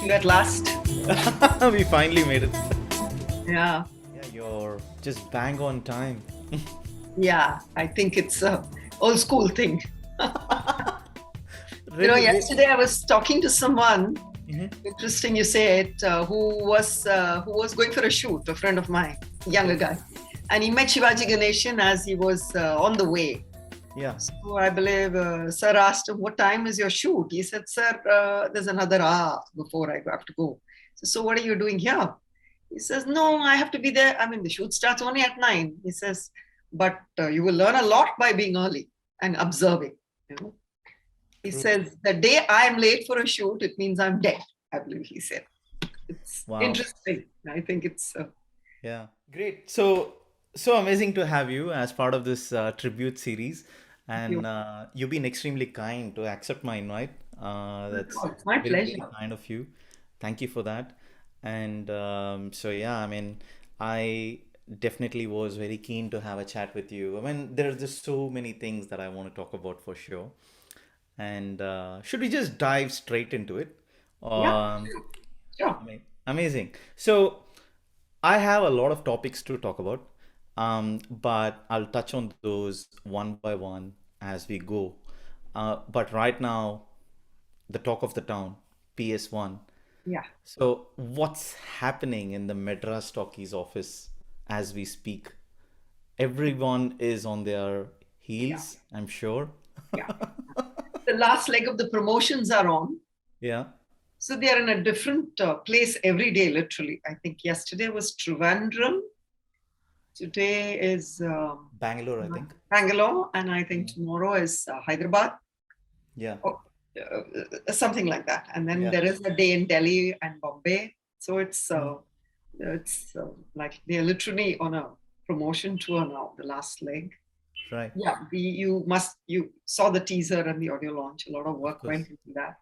you at last. We finally made it. Yeah, Yeah, you're just bang on time. yeah. I think it's a old school thing. Really? Yesterday I was talking to someone. Mhm. Interesting, you say it. Who was going for a shoot? A friend of mine, younger guy, and he met Shivaji Ganeshan as he was on the way. Yeah. So I believe Sir asked him, "What time is your shoot?" He said, "Sir, there's another hour before I have to go." So what are you doing here? He says, "No, I have to be there. I mean, the shoot starts only at 9." He says, "But you will learn a lot by being early and observing." You know? He True. says, "The day I am late for a shoot, it means I'm dead." I believe he said. It's Wow. interesting. I think it's Yeah. Great. So amazing to have you as part of this tribute series, and you. you've been extremely kind to accept my invite. That's It's my very, very pleasure. kind of you. Thank you for that. And so yeah, I mean, I definitely was very keen to have a chat with you. I mean, there's just so many things that I want to talk about for sure. And should we just dive straight into it? Yeah, Um, sure. Amazing. So I have a lot of topics to talk about, but I'll touch on those one by one as we go. But right now, the talk of the town, PS1. Yeah, So, what's happening in the Madras Talkies office as we speak? Everyone is on their yeah, heels, I'm sure. yeah. The last leg of the promotions are on. Yeah, So they are in a different place every day, literally. I think yesterday was Trivandrum. Today is Bangalore, I think. Bangalore. And I think tomorrow is Hyderabad Yeah, or something like that. And then yeah, there is a day in Delhi and Bombay. So it's mm, like they're literally on a promotion tour now, the last leg. right, Yeah, you saw the teaser and the audio launch. A lot of of work course. went into that.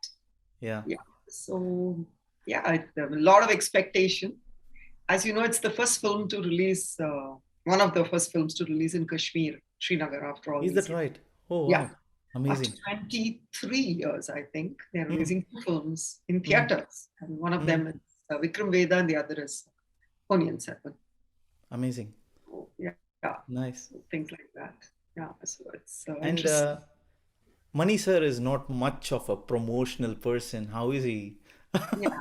Yeah, Yeah. So yeah, a lot of expectation. As you know, it's the first film to release, one of the first films to release in Kashmir, Srinagar, after all is these that years. right? Oh, Yeah, wow, after amazing. 23 years, I think, they're Mm, releasing two films in mm, theaters. And one of mm, them is Vikram Veda and the other is Ponniyin Selvan. amazing. So, yeah, yeah, Nice. so things like that. Yeah, so it's And interesting. Mani sir is not much of a promotional person. How is he? Yeah,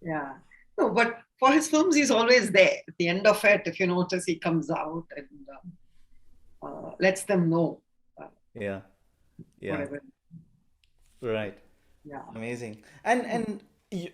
yeah. No, but for his films, he's always there. At the end of it, if you notice, he comes out and lets them know uh, Yeah, yeah, whatever. right. Yeah. Amazing. And you,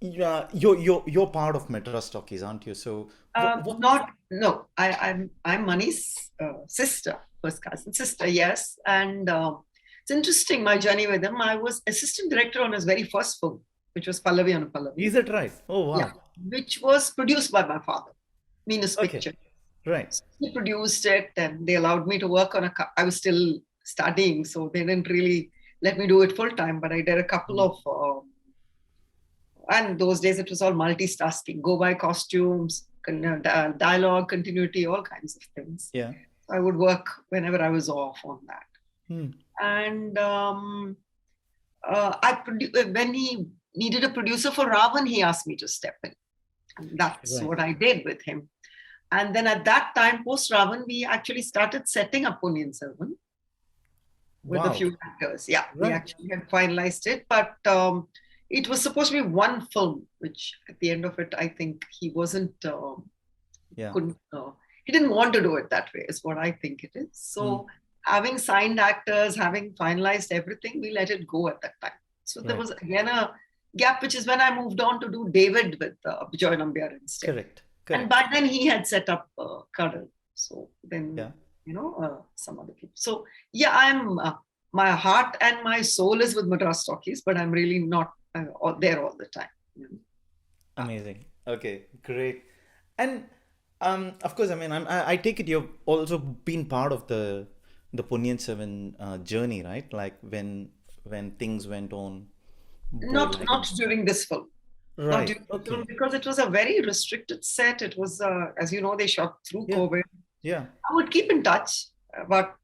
yeah, you're part of Madras Talkies, aren't you? So what? Not no. I'm Mani's sister, first cousin sister. Yes, and it's interesting my journey with him. I was assistant director on his very first film, which was Pallavi and Pallavi. Is that right? Oh, Yeah, wow. which was produced by my father, Venus Okay, Picture. right. So he produced it, and they allowed me to work on I was still studying, so they didn't really let me do it full time. But I did a couple Mm, of, and those days it was all multitasking, go by costumes, dialogue, continuity, all kinds of things. yeah. I would work whenever I was off on that. Hmm. And when he needed a producer for Ravan, he asked me to step in. And that's Right. what I did with him. And then at that time, post Ravan, we actually started setting up Ponniyin Selvan with a Wow. few actors. Yeah, we Right. actually had finalized it, but it was supposed to be one film, which at the end of it, I think he wasn't, Yeah. couldn't, he didn't want to do it that way, is what I think it is. Hmm. So, having signed actors, having finalized everything, we let it go at that time. So, there Right. was again a gap, which is when I moved on to do David with Bijoy Nambiar instead. Correct. And Correct. by then, he had set up Cuddle. So, then, Yeah. some other people. So, yeah, my heart and my soul is with Madras Talkies, but I'm really not there all the time. You know. Amazing. Okay, great. And of course, I mean, I take it you've also been part of the Punyan Seven journey, right? Like when things went on well, Not like not during this film. Not right. during this film Okay. because it was a very restricted set. It was, as you know, they shot through Yeah. COVID. Yeah. I would keep in touch, but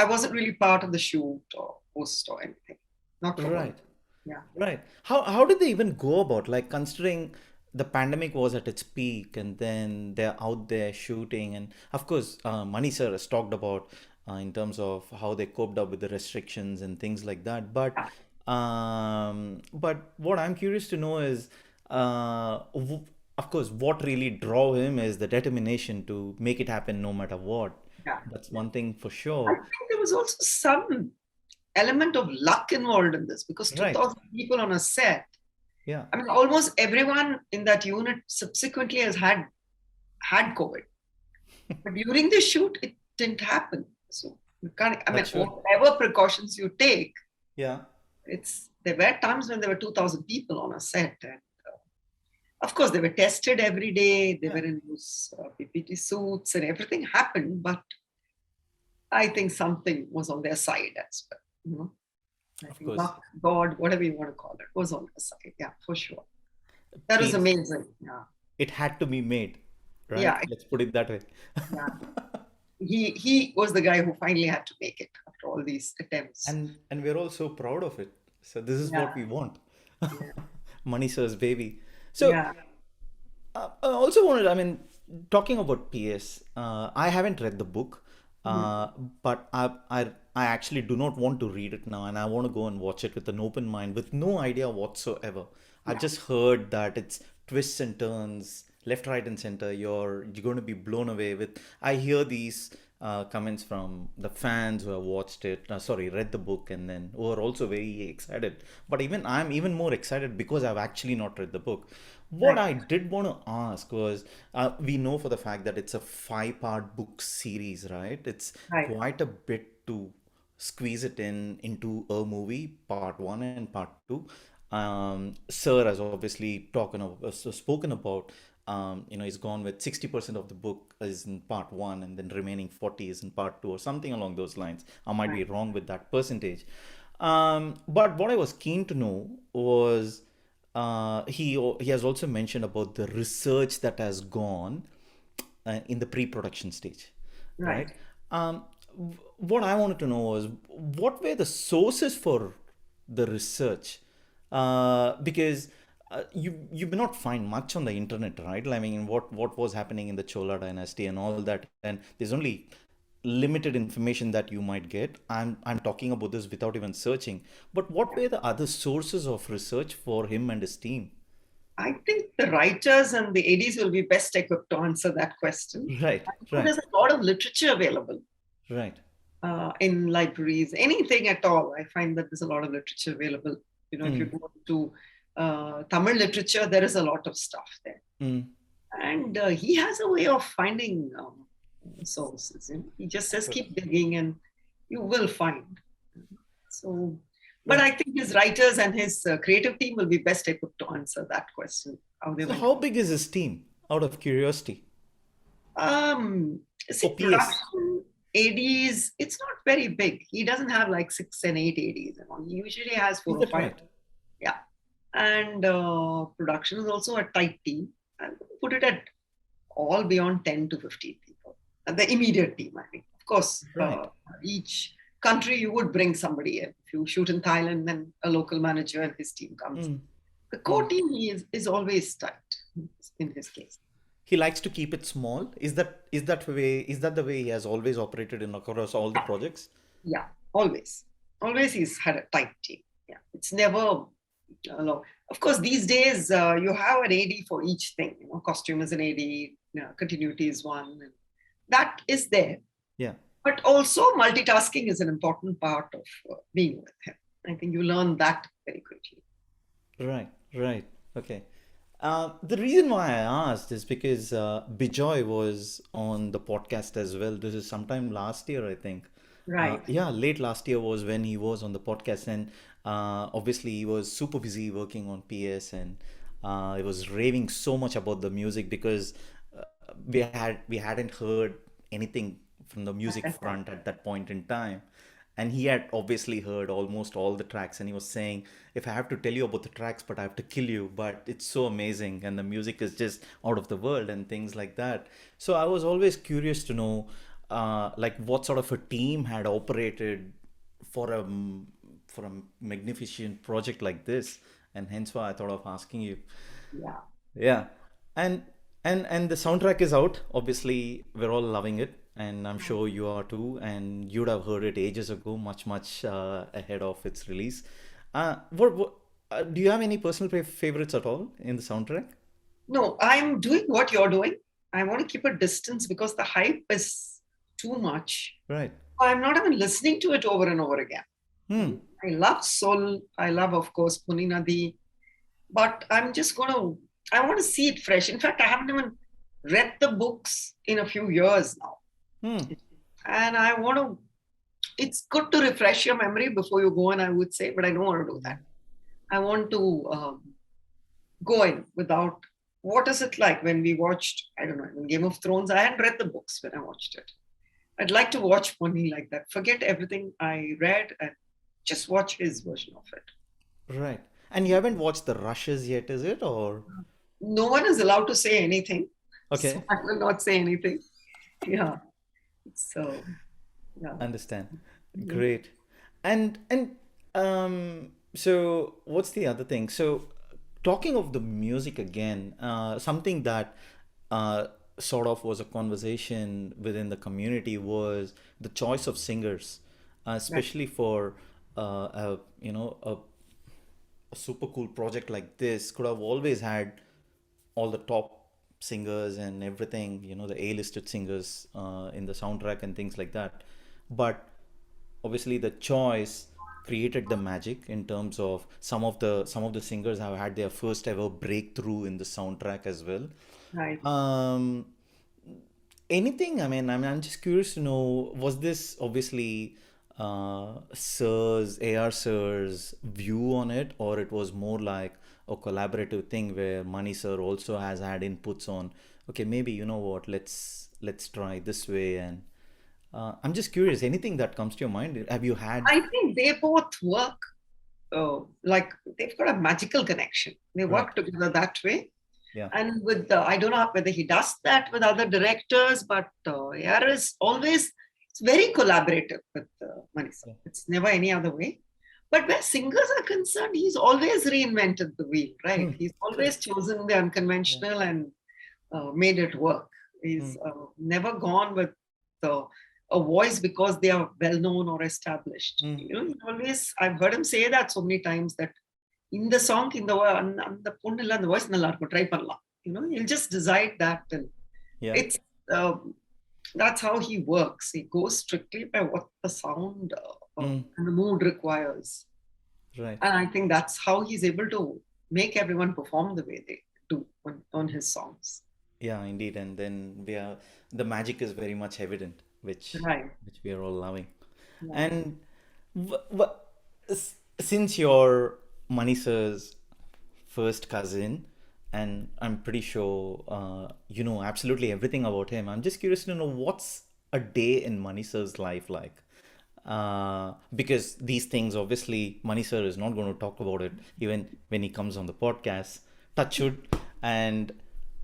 I wasn't really part of the shoot or post or anything. Not for one. Right. Yeah, Right. How did they even go about, like, considering the pandemic was at its peak and then they're out there shooting, and of course Mani sir has talked about in terms of how they coped up with the restrictions and things like that. yeah, But what I'm curious to know is of course what really drove him is the determination to make it happen no matter what. yeah. That's one thing for I sure. think there was also some element of luck involved in this because Right. 2,000 people on a set. Yeah. I mean, almost everyone in that unit subsequently has had COVID. But during the shoot, it didn't happen. So you can't, I mean, That's sure. whatever precautions you take, Yeah. there were times when there were 2,000 people on a set. And of course, they were tested every day. They Yeah. were in those PPT suits and everything happened. But I think something was on their side as well. You know, I Of think course. luck, God, whatever you want to call it, was on their side. Yeah, for sure. That was Painful. amazing. Yeah. It had to be made, right? Yeah. Let's put it that way. Yeah. He was the guy who finally had to make it after all these attempts. And we're all so proud of it. So this is what Yeah. we want. Yeah. Money Sir's baby. So Yeah. I also wanted, I mean, talking about PS, I haven't read the book, Mhm. uh, but I actually do not want to read it now, and I want to go and watch it with an open mind, with no idea whatsoever. I've Yeah. just heard that it's twists and turns, left, right, and center. You're going to be blown away with. I hear these comments from the fans who have watched it, sorry, read the book, and then who are also very excited. But even I'm even more excited because I've actually not read the book. What Right. I did want to ask was, we know for the fact that it's a five-part book series, right? It's Right. quite a bit to squeeze it in into a movie, part one and part two. Sir has obviously spoken about, he's gone with 60% of the book is in part one, and then remaining 40 is in part two, or something along those lines. I might Right. be wrong with that percentage. But what I was keen to know was, he has also mentioned about the research that has gone in the pre-production stage, Right. right? What I wanted to know was, what were the sources for the research? Because you may not find much on the internet, right? I mean, what was happening in the Chola dynasty and all that, and there's only limited information that you might get. I'm talking about this without even searching. But what were the other sources of research for him and his team? I think the writers and the ADs will be best equipped to answer that question. Right, I know right, there's a lot of literature available right. in libraries, anything at all. I find that there's a lot of literature available. You know, if you Mm, go to Tamil literature, there is a lot of stuff there. mm, And he has a way of finding sources. You know? He just of says, course. keep digging and you will find. So, but Right. I think his writers and his creative team will be best equipped to answer that question. How they So went how about. big is his team, out of curiosity? Um, For See, PS. production ADs, it's not very big. He doesn't have like 6 and 8 ADs. And all. He usually has Is four or that five. right? Yeah. And production is also a tight team. I wouldn't put it at all beyond 10 to 15 people. The immediate team, I mean. Of course, Right. each country you would bring somebody in. If you shoot in Thailand, then a local manager and his team comes. Mm, The core mm. team is always tight in his case. He likes to keep it small. Is that the way he has always operated in across all the projects? Yeah, always. Always he's had a tight team. Yeah, it's never long. Of course, these days you have an AD for each thing. You know, costume is an AD, continuity is one. And that is there. Yeah. But also multitasking is an important part of being with him. I think you learn that very quickly. Right, right. Okay. The reason why I asked is because Bijoy was on the podcast as well. This is sometime last year, I think. Right. Yeah, late last year was when he was on the podcast, and obviously he was super busy working on PS, and he was raving so much about the music because we hadn't heard anything from the music front at that point in time. And he had obviously heard almost all the tracks, and he was saying, if I have to tell you about the tracks, but I have to kill you, but it's so amazing, and the music is just out of the world, and things like that. So I was always curious to know, like, what sort of a team had operated for a for a magnificent project like this, and hence why I thought of asking you. Yeah. Yeah, and and the soundtrack is out. Obviously, we're all loving it, and I'm sure you are too. And you'd have heard it ages ago, much ahead of its release. What do you have any personal favorites at all in the soundtrack? No, I'm doing what you're doing. I want to keep a distance because the hype is too much. Right. I'm not even listening to it over and over again. Hmm. I love soul. I love, of course, Puni Nadi. But I want to see it fresh. In fact, I haven't even read the books in a few years now. Hmm. And it's good to refresh your memory before you go in, I would say, but I don't want to do that. I want to go in without, what is it like when we watched, I don't know, in Game of Thrones? I hadn't read the books when I watched it. I'd like to watch Pony like that. Forget everything I read and just watch his version of it. Right. And you haven't watched the rushes yet, is it? Or No one is allowed to say anything. So okay, I will not say anything. Yeah. So, yeah. understand. Mhm. Great. And so what's the other thing? So talking of the music again, something that uh sort of was a conversation within the community was the choice of singers, Right. especially for a super cool project like this could have always had all the top singers and everything, the A-listed singers in the soundtrack and things like that. But obviously the choice created the magic in terms of some of the singers have had their first ever breakthrough in the soundtrack as well. Right. Um, Anything? I'm just curious to know, was this obviously Sir's view on it, or it was more like a collaborative thing where Mani Sir also has had inputs on, okay, maybe you know what, let's try this way. And I'm just curious, anything that comes to your mind? Have you had? I think they both work like they've got a magical connection. They Right. work together that way. Yeah. And with I don't know whether he does that with other directors, but AR is always it's very collaborative with Manisa. Yeah. It's never any other way. But where singers are concerned, he's always reinvented the wheel, right? Hmm. He's always Correct. chosen the Yeah. unconventional and made it work. Hmm. He's never gone with a voice because they are well known or established. Hmm. You know, he always, I've heard him say that so many times that இந்த song அந்த பொண்ணு இல்ல அந்த voice நல்லா இருக்கும் try பண்ணலாம் he'll just decide that and Yeah. it's uh, that's how he works. He goes strictly by what the sound Hmm. and the mood requires, Right. and I think that's how he's able to make everyone perform the way they do on his songs. Yeah, indeed. And then the magic is very much evident, Right. which we are all loving. Yeah. And since you're Manisha's first cousin, and I'm pretty sure you know absolutely everything about him, I'm just curious to know what's a day in Manisha's life like. Because these things, obviously, Manisha is not going to talk about it even when he comes on the podcast. Touch wood. And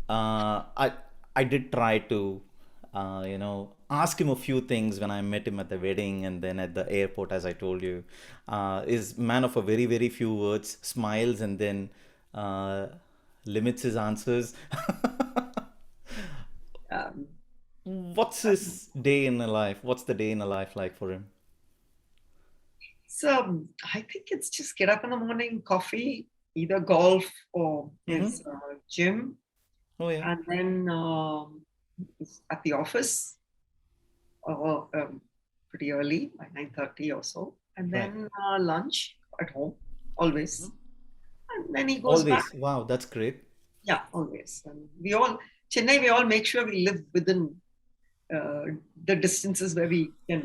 I did try to ask him a few things when I met him at the wedding and then at the airport, as I told you. Is man of a very very few words, smiles, and then uh, limits his answers. um, What's his day in a life? What's the day in a life like for him? so I think it's just get up in the morning, coffee, either golf or his Mm-hmm. gym, Oh yeah. and then at the office pretty early, by 9:30 or so, and Right. then lunch at home, always. And then he goes back. Always. Wow, that's great. Yeah, always. And Chennai, we all make sure we live within uh, the distances where we can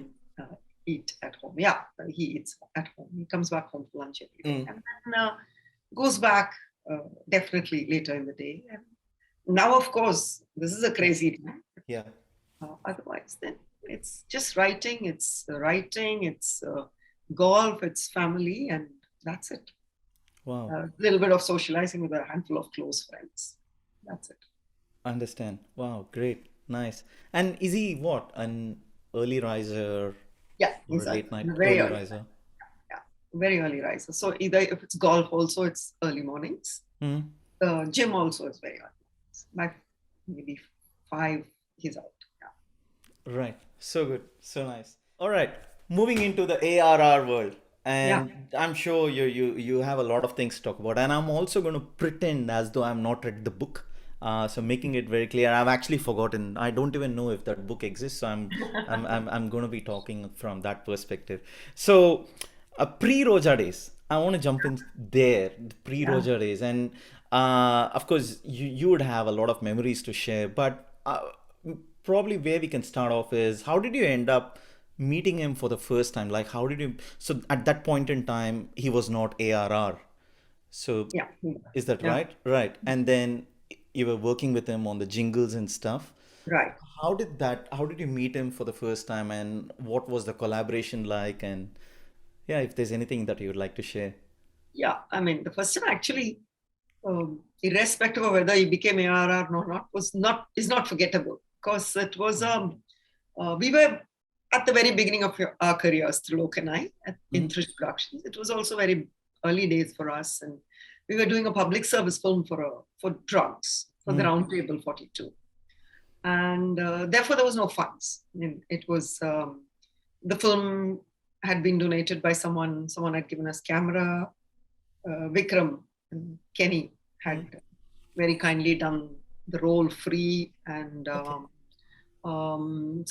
eat at home. Yeah, he eats at home. He comes back home for lunch every day. Mm. And then goes back definitely later in the day. And now, of course, this is a crazy time. Yeah. Otherwise, then it's writing, it's golf, it's family, and that's it. Wow. A little bit of socializing with a handful of close friends. That's it. Understand. Wow, great. Nice. And is he what? An early riser Yeah, or a he's late night very early early. riser? Yeah, very early riser. So either if it's golf, also it's early mornings. Mm. Gym also is very early. By maybe 5, he's out. Right. So good. So nice. All right. Moving into the ARR world. Yeah. And I'm sure you have a lot of things to talk about. And I'm also going to pretend as though I'm not read the book. So making it very clear, I've actually forgotten. I don't even know if that book exists. So I'm going to be talking from that perspective. So pre-Roja days. I want to jump in there, the Yeah. pre-Roja days, and of course you would have a lot of memories to share. But probably where we can start off is how did you end up meeting him for the first time? Like, how did you? So at that point in time, he was not ARR. So Yeah. is that Yeah. right? Right. And then you were working with him on the jingles and stuff. Right. How did you meet him for the first time and what was the collaboration like? And yeah, if there's anything that you would like to share. Yeah. I mean, the first time actually, irrespective of whether he became ARR or not, is not forgettable because it was we were at the very beginning of our careers, Trilok and I, in Mm-hmm. Trish Productions. It was also very early days for us, and we were doing a public service film for drugs for the Round Table 42, and therefore there was no funds. I mean, it was the film had been donated by someone. Someone had given us camera. Vikram and Kenny Mm-hmm. had very kindly done the role free, and Okay.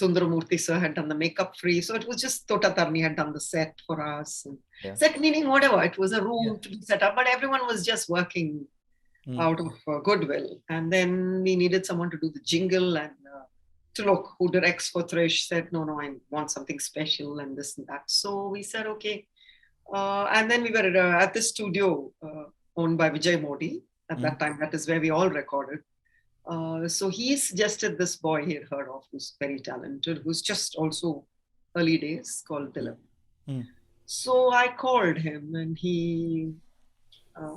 Sundaramurthy sir had done the makeup free. So it was just Tota Tarni had done the set for us. And Yeah. set meaning whatever. It was a Yeah. room to be set up, but everyone was just working Mm. out of goodwill. And then we needed someone to do the jingle, and Tilok, who directs for Trish, said, no, I want something special and this and that. So we said, okay. And then we were at the studio owned by Vijay Modi. At Mm. that time, that is where we all recorded. So he suggested this boy he had heard of who's very talented, who's just also early days, called Dilip. Mm. So I called him and he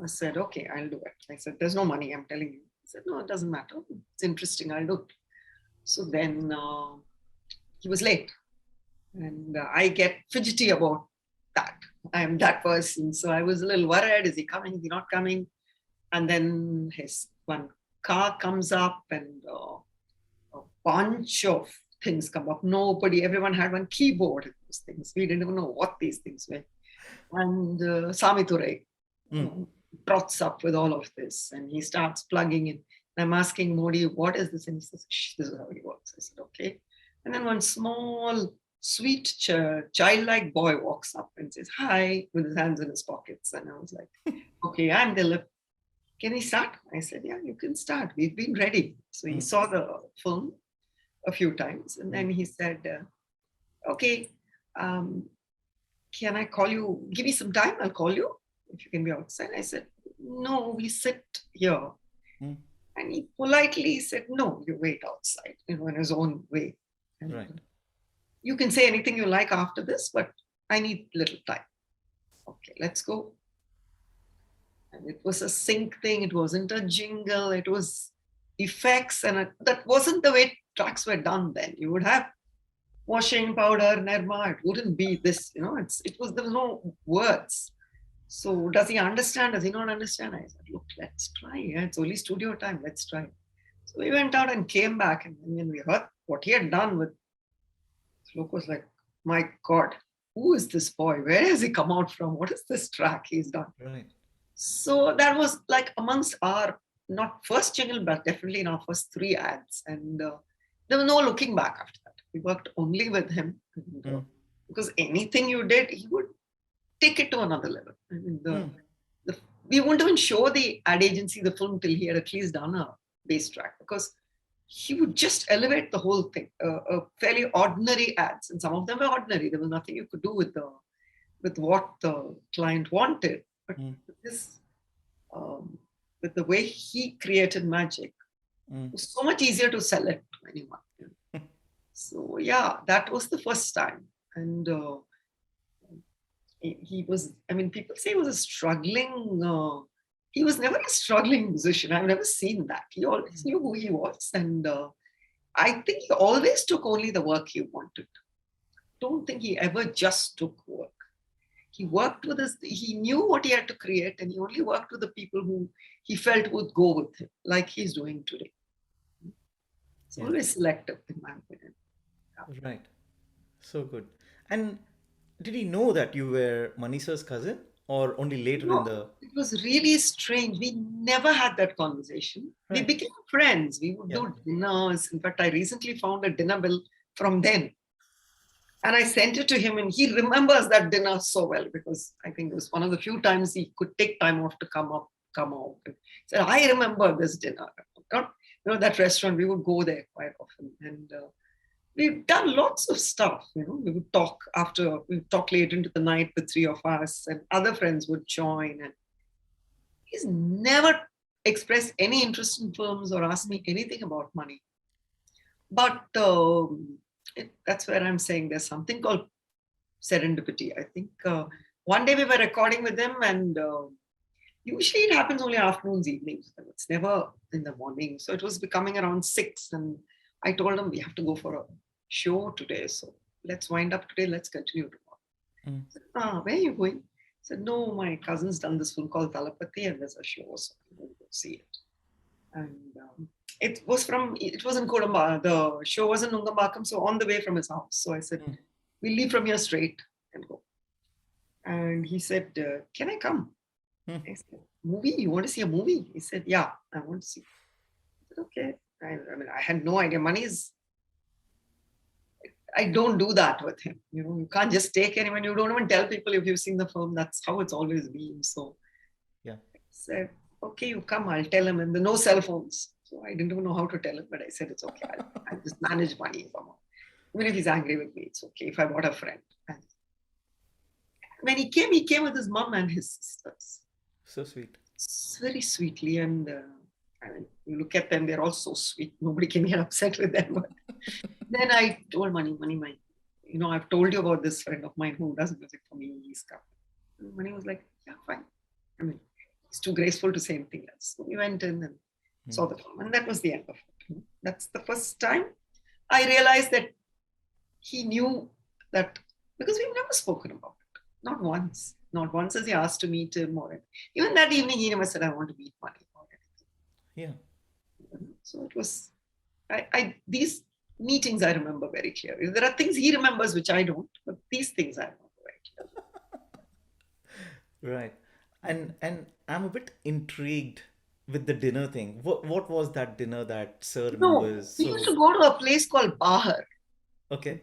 said, okay, I'll do it. I said, there's no money, I'm telling you. He said, no, it doesn't matter. It's interesting, I'll do it. So then he was late. And I get fidgety about that. I'm that person. So I was a little worried. Is he coming? Is he not coming? And then his one car comes up and a bunch of things come up. Everyone had one keyboard in those things. We didn't even know what these things were. And Sami Ture Mm. trots up with all of this and he starts plugging in. And I'm asking Modi, what is this? And he says, shh, this is how it works. I said, okay. And then one small, sweet, childlike boy walks up and says, hi, with his hands in his pockets. And I was like, okay, I'm Dilip. Can we start? I said, yeah, you can start. We've been ready. So he Mm. saw the film a few times. And Mm. then he said, okay, can I call you? Give me some time. I'll call you if you can be outside. I said, no, we sit here. Mm. And he politely said, no, you wait outside, in his own way. And Right. you can say anything you like after this, but I need little time. Okay, let's go. And it was a sync thing. It wasn't a jingle. It was effects. And that wasn't the way tracks were done then. You would have washing powder, Nirma. It wouldn't be this, there was no words. So does he understand? Does he not understand? I said, look, let's try. Yeah, it's only studio time. Let's try. So we went out and came back. And when we heard what he had done with Slok was like, my God, who is this boy? Where has he come out from? What is this track he's done? Right. So that was like amongst our, not first jingle, but definitely in our first 3 ads. And there was no looking back after that. We worked only with him. And, Mm. because anything you did, he would take it to another level. I mean, Mm. we wouldn't even show the ad agency the film till he had at least done a bass track because he would just elevate the whole thing. Fairly ordinary ads, and some of them were ordinary. There was nothing you could do with what the client wanted. But Mm. this, with the way he created magic, Mm. it was so much easier to sell it to anyone. So yeah, that was the first time, and he was. I mean, people say he was a struggling. He was never a struggling musician. I've never seen that. He always knew who he was, and I think he always took only the work he wanted. Don't think he ever just took work. He worked with us. He knew what he had to create, and he only worked with the people who he felt would go with him, like he's doing today. It's Yeah. always selective, in my opinion. Right. So good. And did he know that you were Manisha's cousin, or only later in No, the? it was really strange. We never had that conversation. We Right. became friends. We would Yeah. do dinners. In fact, I recently found a dinner bill from them. And I sent it to him, and he remembers that dinner so well because I think it was one of the few times he could take time off to come out. And he said, I remember this dinner. Not, that restaurant, we would go there quite often. And we've done lots of stuff. We would talk we would talk late into the night, the three of us, and other friends would join. And he's never expressed any interest in films or asked me anything about money. But that's where I'm saying there's something called serendipity. I think one day we were recording with him, and usually it happens only afternoons, evenings. It's never in the morning. So it was becoming around 6, and I told him we have to go for a show today. So let's wind up today. Let's continue tomorrow. I said, where are you going? He said, no, my cousin's done this film called Talapati, and there's a show, so we'll go see it. And it was in Kodamba. The show was in Nungambakam, so on the way from his house. So I said, we'll leave from here straight and go. And he said, can I come? I said, movie? You want to see a movie? He said, yeah, I want to see. I said, okay. I had no idea. I don't do that with him. You can't just take anyone. You don't even tell people if you've seen the film. That's how it's always been. So Yeah. I said, okay, you come, I'll tell him. And there are no cell phones. So I didn't even know how to tell him, but I said, it's okay. I'll just manage money somehow. Even if he's angry with me, it's okay. If I bought a friend. And when he came with his mom and his sisters. So sweet. Very sweetly. And you look at them, they're all so sweet. Nobody can get upset with them. But then I told Mani, I've told you about this friend of mine who does music for me. He's come. And Mani was like, yeah, fine. It's too graceful to say anything else. So we went in and saw the film. And that was the end of it. That's the first time I realized that he knew that, because we've never spoken about it. Not once. Not once has he asked to meet him, or even that evening he never said, I want to meet Mani or anything. Yeah. So it was, these meetings I remember very clearly. There are things he remembers which I don't, but these things I remember very clearly. Right. And I'm a bit intrigued with the dinner thing. What was that dinner that Sir No, remembers we used so? to go to a place called Bahar. Okay.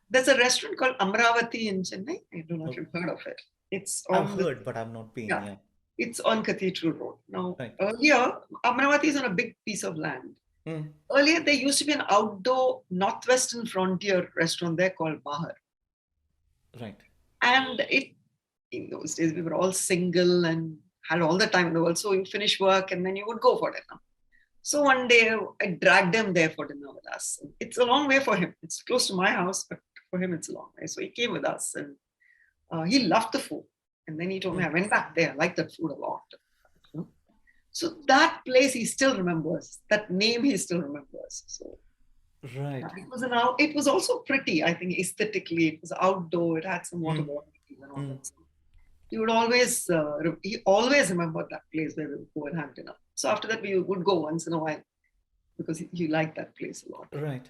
There's a restaurant called Amravati in Chennai. I don't know if you've heard of it. It's I've on heard, but I've not been. yeah, Yeah. it's on Cathedral Road. Now, Right. earlier, Amravati is on a big piece of land. Earlier, there used to be an outdoor northwestern frontier restaurant there called Bahar. Right. And in those days, we were all single and had all the time in the world. So you finish work and then you would go for dinner. So one day I dragged him there for dinner with us. It's a long way for him. It's close to my house, but for him it's a long way. So he came with us, and he loved the food. And then he told me, I went back there. I liked that food a lot. So that place he still remembers. That name he still remembers. So Right. it was also pretty, I think, aesthetically. It was outdoor. It had some water bodies and all that stuff. He always remembered that place where we would go and have dinner. So after that, we would go once in a while because he liked that place a lot. Right.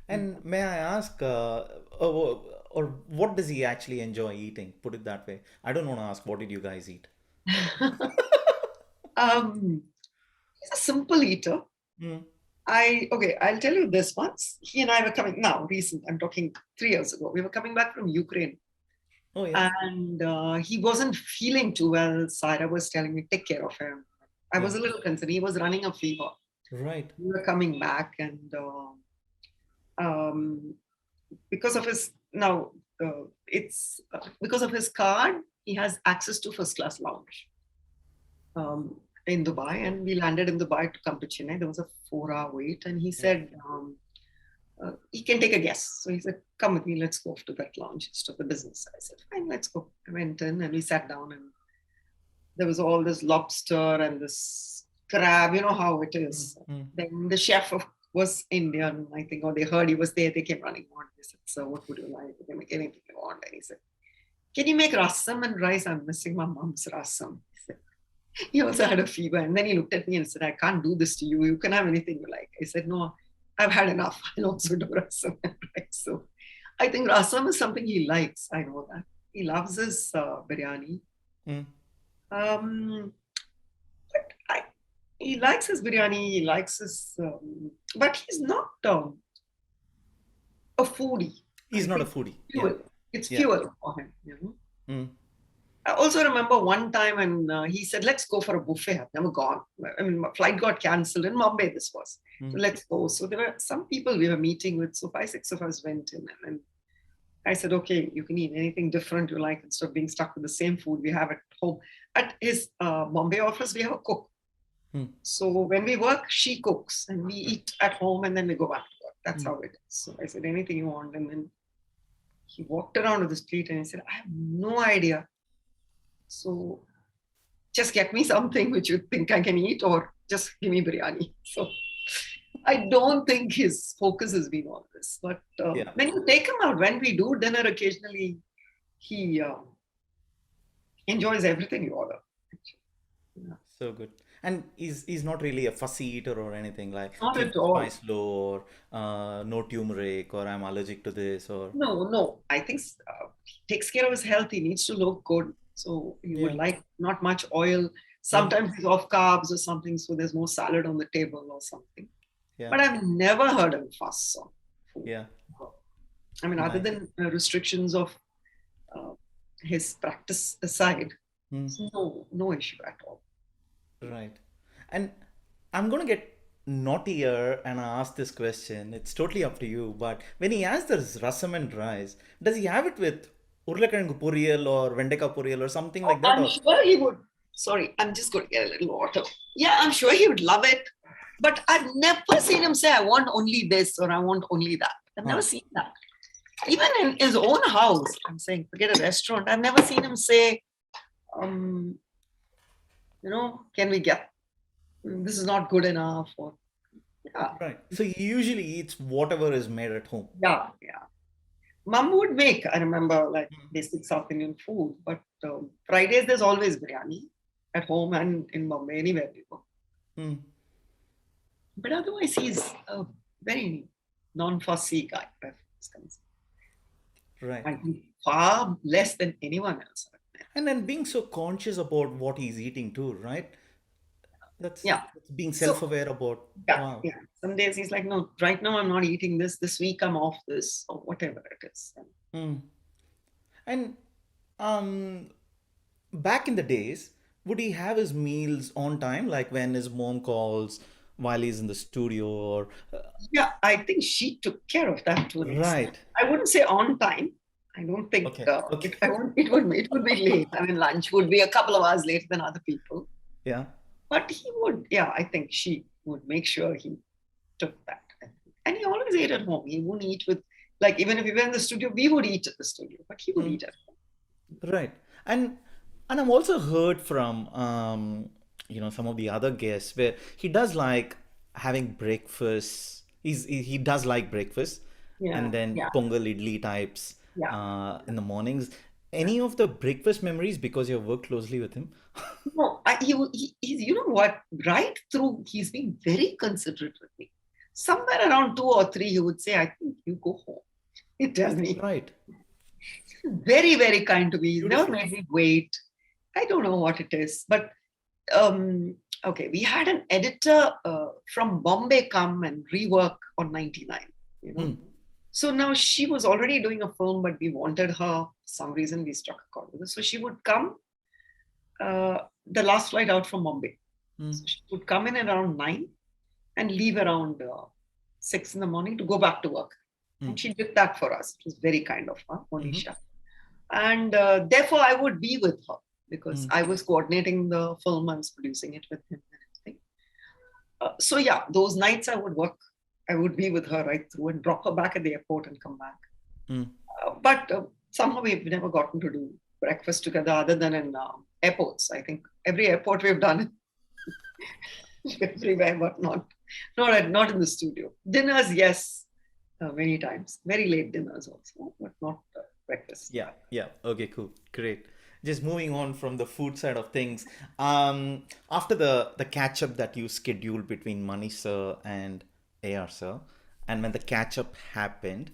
And may I ask, or what does he actually enjoy eating? Put it that way. I don't want to ask, what did you guys eat? He's a simple eater. I'll tell you this once. He and I were coming now, I'm talking 3 years ago. We were coming back from Ukraine. Oh, yeah. And he wasn't feeling too well. Sarah was telling me, take care of him. I was a little concerned. He was running a fever. Right. We were coming back, and because of his because of his card, he has access to first class lounge in Dubai, and we landed in Dubai to come to Chennai. There was a 4-hour wait, and he said he can take a guest. So he said, come with me, let's go to that lounge. It's to the business. I said, fine, let's go. I went in and we sat down, and there was all this lobster and this crab, you know how it is. Then the chef was Indian, I think, or they heard he was there. They came running on. They said, so what would you like? They can make anything you want. And he said, can you make rasam and rice? I'm missing my mom's rasam. He also had a fever. And then he looked at me and said, I can't do this to you. You can have anything you like. I said, no, I've had enough. I'll also do rasam and rice. So I think rasam is something he likes. I know that. He loves his biryani. Mm. But he likes his biryani. He likes his... but he's not a foodie. He's I not a think foodie. fuel. Yeah. It's Yeah. fuel for him, you know. Mm. I also remember one time when he said, let's go for a buffet. I've never gone. I mean, my flight got cancelled in Mumbai, this was. So let's go. So there were some people we were meeting with. So 5-6 of us went in. And then I said, okay, you can eat anything different you like instead of being stuck with the same food we have at home. At his Mumbai office, we have a cook. Mm. So when we work, she cooks and we eat at home and then we go back to work. That's how it is. So I said, anything you want. And then he walked around with his plate and he said, I have no idea. So just get me something which you think I can eat or just give me biryani. So I don't think his focus has been on this. But Yeah. when you take him out, when we do dinner occasionally, he enjoys everything you order. Yeah. So good. And he's not really a fussy eater or anything like Not keep at the all. spice low or no turmeric or I'm allergic to this or No. I think he takes care of his health. He needs to look good. So he would Yeah. like not much oil. Sometimes he's off carbs or something. So there's no salad on the table or something. Yeah. But I've never heard him fuss on food. Yeah. I mean, other Nice. than restrictions of his practice aside, Mm. no issue at all. Right. And I'm going to get naughtier and ask this question. It's totally up to you. But when he has this rasam and rice, does he have it with urlakirangu poriyal or vendeka poriyal or something like that? I'm Or sure he would. Sorry, I'm just going to get a little water. Yeah, I'm sure he would love it. But I've never seen him say, I want only this or I want only that. I've never seen that. Even in his own house, I'm saying, forget a restaurant. I've never seen him say, can we get this is not good enough or right. So he usually eats whatever is made at home. yeah. Mom would make, I remember, like basic South Indian food, but Fridays there's always biryani at home and in Mumbai, anywhere we go. Mm. But otherwise he's a very non-fussy guy. Right. I think far less than anyone else. And then being so conscious about what he's eating too, right? That's being So self-aware about, wow. yeah. Some days he's like, no, right now I'm not eating this. This week I'm off this or whatever it is. Mm. And back in the days, would he have his meals on time, like when his mom calls while he's in the studio or Yeah, I think she took care of that to an extent. right. I wouldn't say on time. I don't think Okay. it would be late. I mean, lunch would be a couple of hours later than other people. Yeah. But he would, I think she would make sure he took that. And he always ate at home. He wouldn't eat with, like, even if we were in the studio, we would eat at the studio, but he would eat at home. Right. And I've also heard from some of the other guests where he does like having breakfast. He does like breakfast and then pongal idli types in the mornings. Any of the breakfast memories because you work closely with him? No, he's, you know what? Right through, he's been very considerate with me. Somewhere around 2 or 3, he would say, I think you go home. He tells me. Right. Very, very kind to me. He's never Beautiful. made me wait. I don't know what it is. But, okay, we had an editor from Bombay come and rework on 99, you know. So now she was already doing a film, but we wanted her, for some reason we struck a chord with her. So she would come the last flight out from Mumbai. So she would come in around 9 and leave around 6 in the morning to go back to work. And she did that for us. It was very kind of her, Monisha. And therefore I would be with her because I was coordinating the film. I was producing it with him and everything. So yeah, those nights I would work. I would be with her right through and drop her back at the airport and come back. But somehow we've never gotten to do breakfast together other than in airports. I think every airport we've done it everywhere, but not in the studio. Dinners, yes, many times. Very late dinners also, but not breakfast. Yeah, yeah. Okay, cool. Great. Just moving on from the food side of things. After the catch up that you scheduled between Money Sir and AR Sir, and when the catch up happened,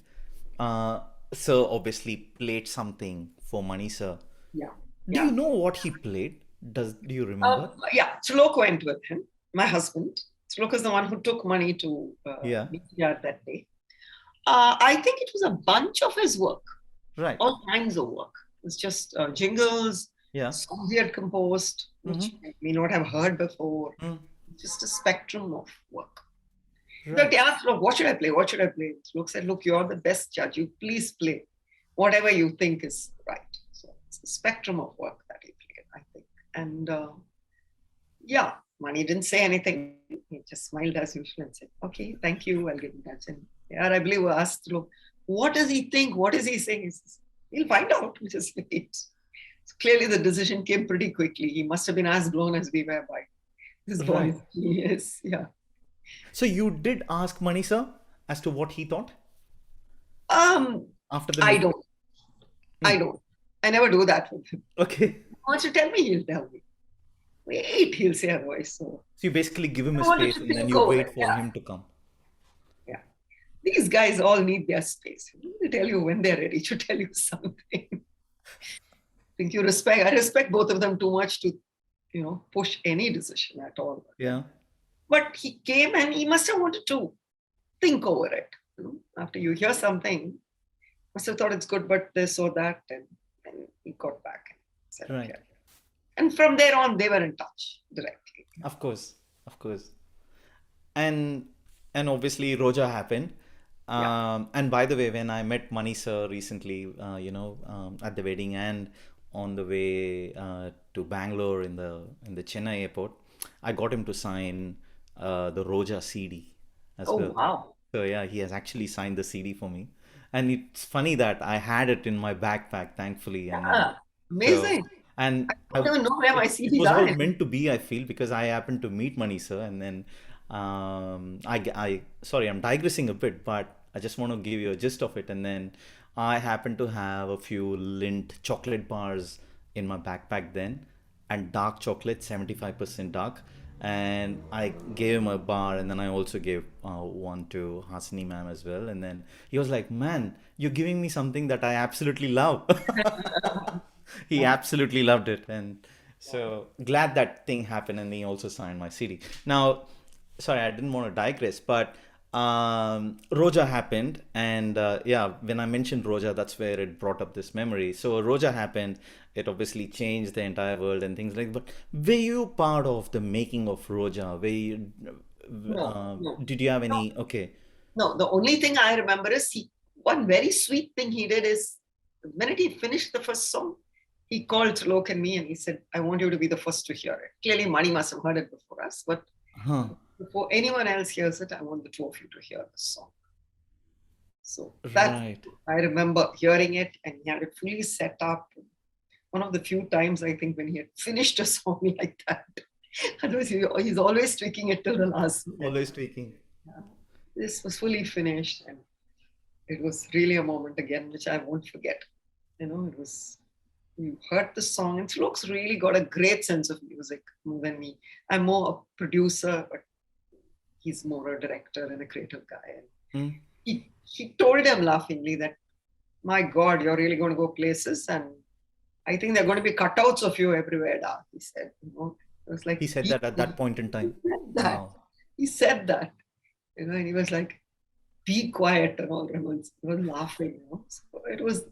uh, Sir obviously played something for Money Sir. Yeah, Do you yeah. know what he played? Do you remember? Yeah, Trilok went with him, my husband. Trilok is the one who took money to Yeah. BTR that day. I think it was a bunch of his work, Right. all kinds of work. It's just jingles, Yeah. songs he had composed, which Mm-hmm. I may not have heard before. Mm. Just a spectrum of work. But Right. they asked, look, what should I play? What should I play? Look said, look, you're the best judge. You please play whatever you think is right. So it's a spectrum of work that he played, I think. And yeah, Mani didn't say anything. He just smiled as usual and said, okay, thank you. I'll get in touch. And yeah, I believe we asked, look, what does he think? What is he saying? He says, we'll find out. We just wait. So clearly the decision came pretty quickly. He must have been as blown as we were by his Right. voice. Yes, yeah. So you did ask Money Sir as to what he thought Um, after the I meeting? don't. I don't. I never do that with him. Okay. He wants to tell me, he'll tell me. Wait, he'll say otherwise. So So you basically give him a I wanted space to and then think you over wait it. for Yeah, him to come. yeah. These guys all need their space. They tell you when they're ready to tell you something. I think you respect. I respect both of them too much to, push any decision at all. Yeah. But he came and he must have wanted to think over it. After you hear something, must have thought it's good, but this or that, and he got back and said, Right. okay. And from there on, they were in touch directly. Of course. Of course. And obviously Roja happened. Yeah. And by the way, when I met Mani sir recently, at the wedding and on the way to Bangalore in the Chennai airport, I got him to sign the Roja CD as Oh, well. wow. So yeah, he has actually signed the CD for me, and it's funny that I had it in my backpack, thankfully, and then Yeah. so Amazing. and I don't even know where my it CDs was are. all meant to be, I feel, because I happened to meet Mani sir, and then sorry, I'm digressing a bit, but I just want to give you a gist of it, and then I happened to have a few Lindt chocolate bars in my backpack then, and dark chocolate, 75% dark. And I gave him a bar, and then I also gave one to Hasini ma'am as well. And then he was like, "Man, you're giving me something that I absolutely love." He absolutely loved it, and so glad that thing happened. And he also signed my CD. Now, sorry, I didn't want to digress, but Roja happened, and yeah, when I mentioned Roja, that's where it brought up this memory. So Roja happened. It obviously changed the entire world and things like. But were you part of the making of Roja? No, no, Did you have no, any? Okay, no. The only thing I remember is one very sweet thing he did is the minute he finished the first song, he called Trilok and me and he said, I want you to be the first to hear it. Clearly, Mani must have heard it before us, but huh? before anyone else hears it, I want the two of you to hear the song. So that Right. I remember hearing it and he had it fully set up. One of the few times I think when he had finished a song like that. Otherwise, he's always tweaking it till the last minute. Always tweaking. Yeah. This was fully finished and it was really a moment again, which I won't forget. It was, you heard the song and Trilok's really got a great sense of music more than me. I'm more a producer, but he's more a director and a creative guy. And Hmm. he told him laughingly that, my God, you're really going to go places and I think there are going to be cutouts of you everywhere, Da. He said, it was like, He said that at that point in time. said that. Wow. He said that, and he was like, be quiet and all. Rahman was laughing. So it was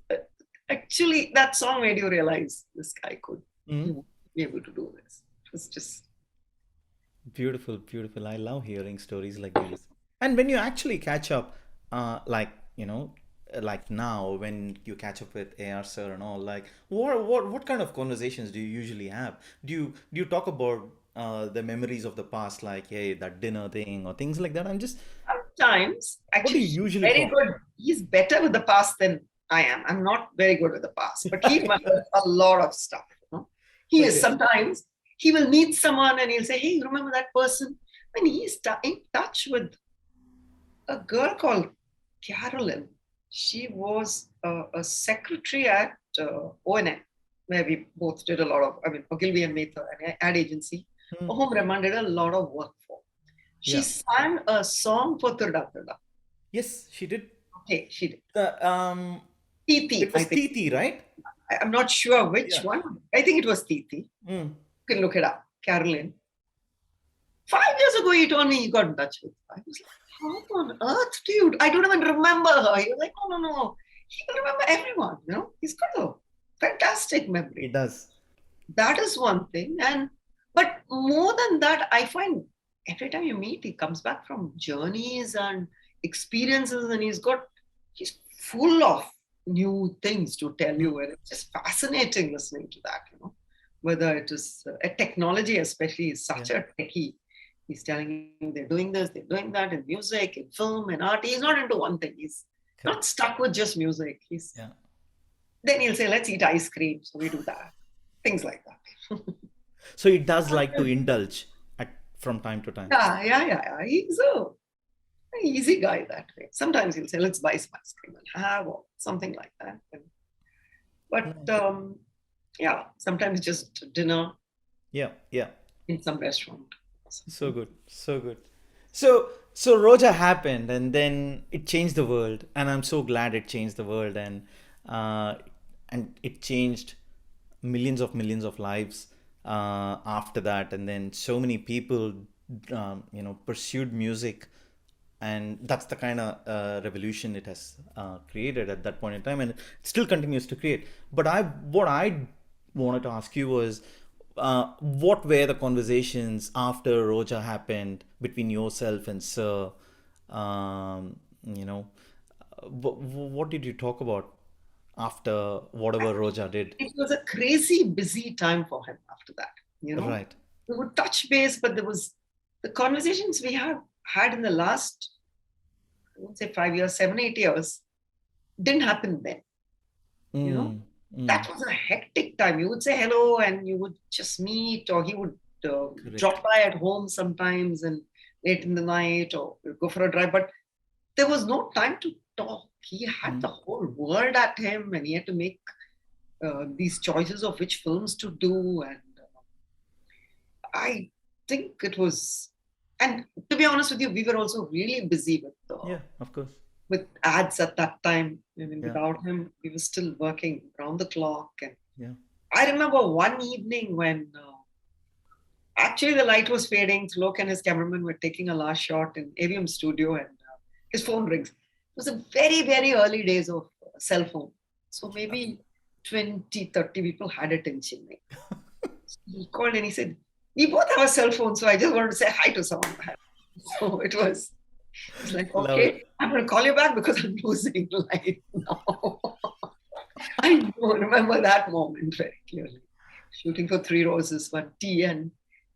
actually that song made you realize this guy could Hmm. be able to do this. It was just, Beautiful, beautiful. I love hearing stories like these. And when you actually catch up, like, like now when you catch up with AR sir and all, like what kind of conversations do you usually have? Do you talk about the memories of the past, like, hey, that dinner thing or things like that? I'm just, sometimes, what do actually, you he's usually very talk? good. He's better with the past than I am. I'm not very good with the past, but he remembers a lot of stuff. He is Okay. sometimes, he will meet someone and he'll say, hey, remember that person? And he's in touch with a girl called Carolyn. She was a secretary at O&M, where we both did a lot of, I mean, Ogilvy and Mather, an ad agency, Hmm. for whom Rahman did a lot of work for. She Yeah. sang a song for Tirda Tirda. Yes, she did. Okay, she did. The Titi, it I was think. Titi, right? I'm not sure which Yeah. one. I think it was Titi. Mm. You can look it up. Carolyn. 5 years ago, he told me he got in touch with her. I was like, how on earth do you? I don't even remember her. He was like, no, no, no. He will remember everyone. He's got a fantastic It memory. does. That is one thing. But more than that, I find every time you meet, he comes back from journeys and experiences, and he's full of new things to tell Mm. you, and it's just fascinating listening to that. Whether it is a technology, especially, is Yeah. such a techie. He's telling you they're doing this, they're doing that in music, in film, in art. He's not into one thing. He's not Correct. stuck with just music. Yeah. Then he'll say, let's eat ice cream. So we do that. Things like that. So he does like to indulge at from time to time. Yeah. He's a easy guy that way. Sometimes he'll say, let's buy some ice cream and have or something like that. But Nice. yeah, sometimes just dinner Yeah. Yeah. in some restaurant. So good. So good. So Roja happened, and then it changed the world, and I'm so glad it changed the world, uh, and it changed millions of lives after that, and then so many people, pursued music, and that's the kind of revolution it has created at that point in time, and it still continues to create. But what I wanted to ask you was, what were the conversations after Roja happened between yourself and Sir? Um, you know, what did you talk about after whatever Roja did? It was a crazy busy time for him after that. Right. We would touch base, but there was the conversations we have had in the last, I won't say 5 years, 7, 8 years, didn't happen then. You know, Mm, mm, that was a hectic time. You would say hello and you would just meet, or he would correct. drop by at home sometimes and late in the night, or we'd go for a drive. But there was no time to talk. He had Mm, the whole world at him, and he had to make these choices of which films to do. And I think it was, and to be honest with you, we were also really busy yeah, of course. with ads at that time. I mean, Yeah, without him, we were still working around the clock. And yeah. I remember one evening when actually the light was fading. Trilok and his cameraman were taking a last shot in AVM studio, and his phone rings. It was the very, very early days of cell phone. So maybe 20, 30 people had it in Chennai. So he called and he said, we both have a cell phone, so I just wanted to say hi to someone. So it's like, Love it. okay, I'm going to call you back because I'm losing light now. I remember that moment very clearly. Shooting for Three Roses, one tea, and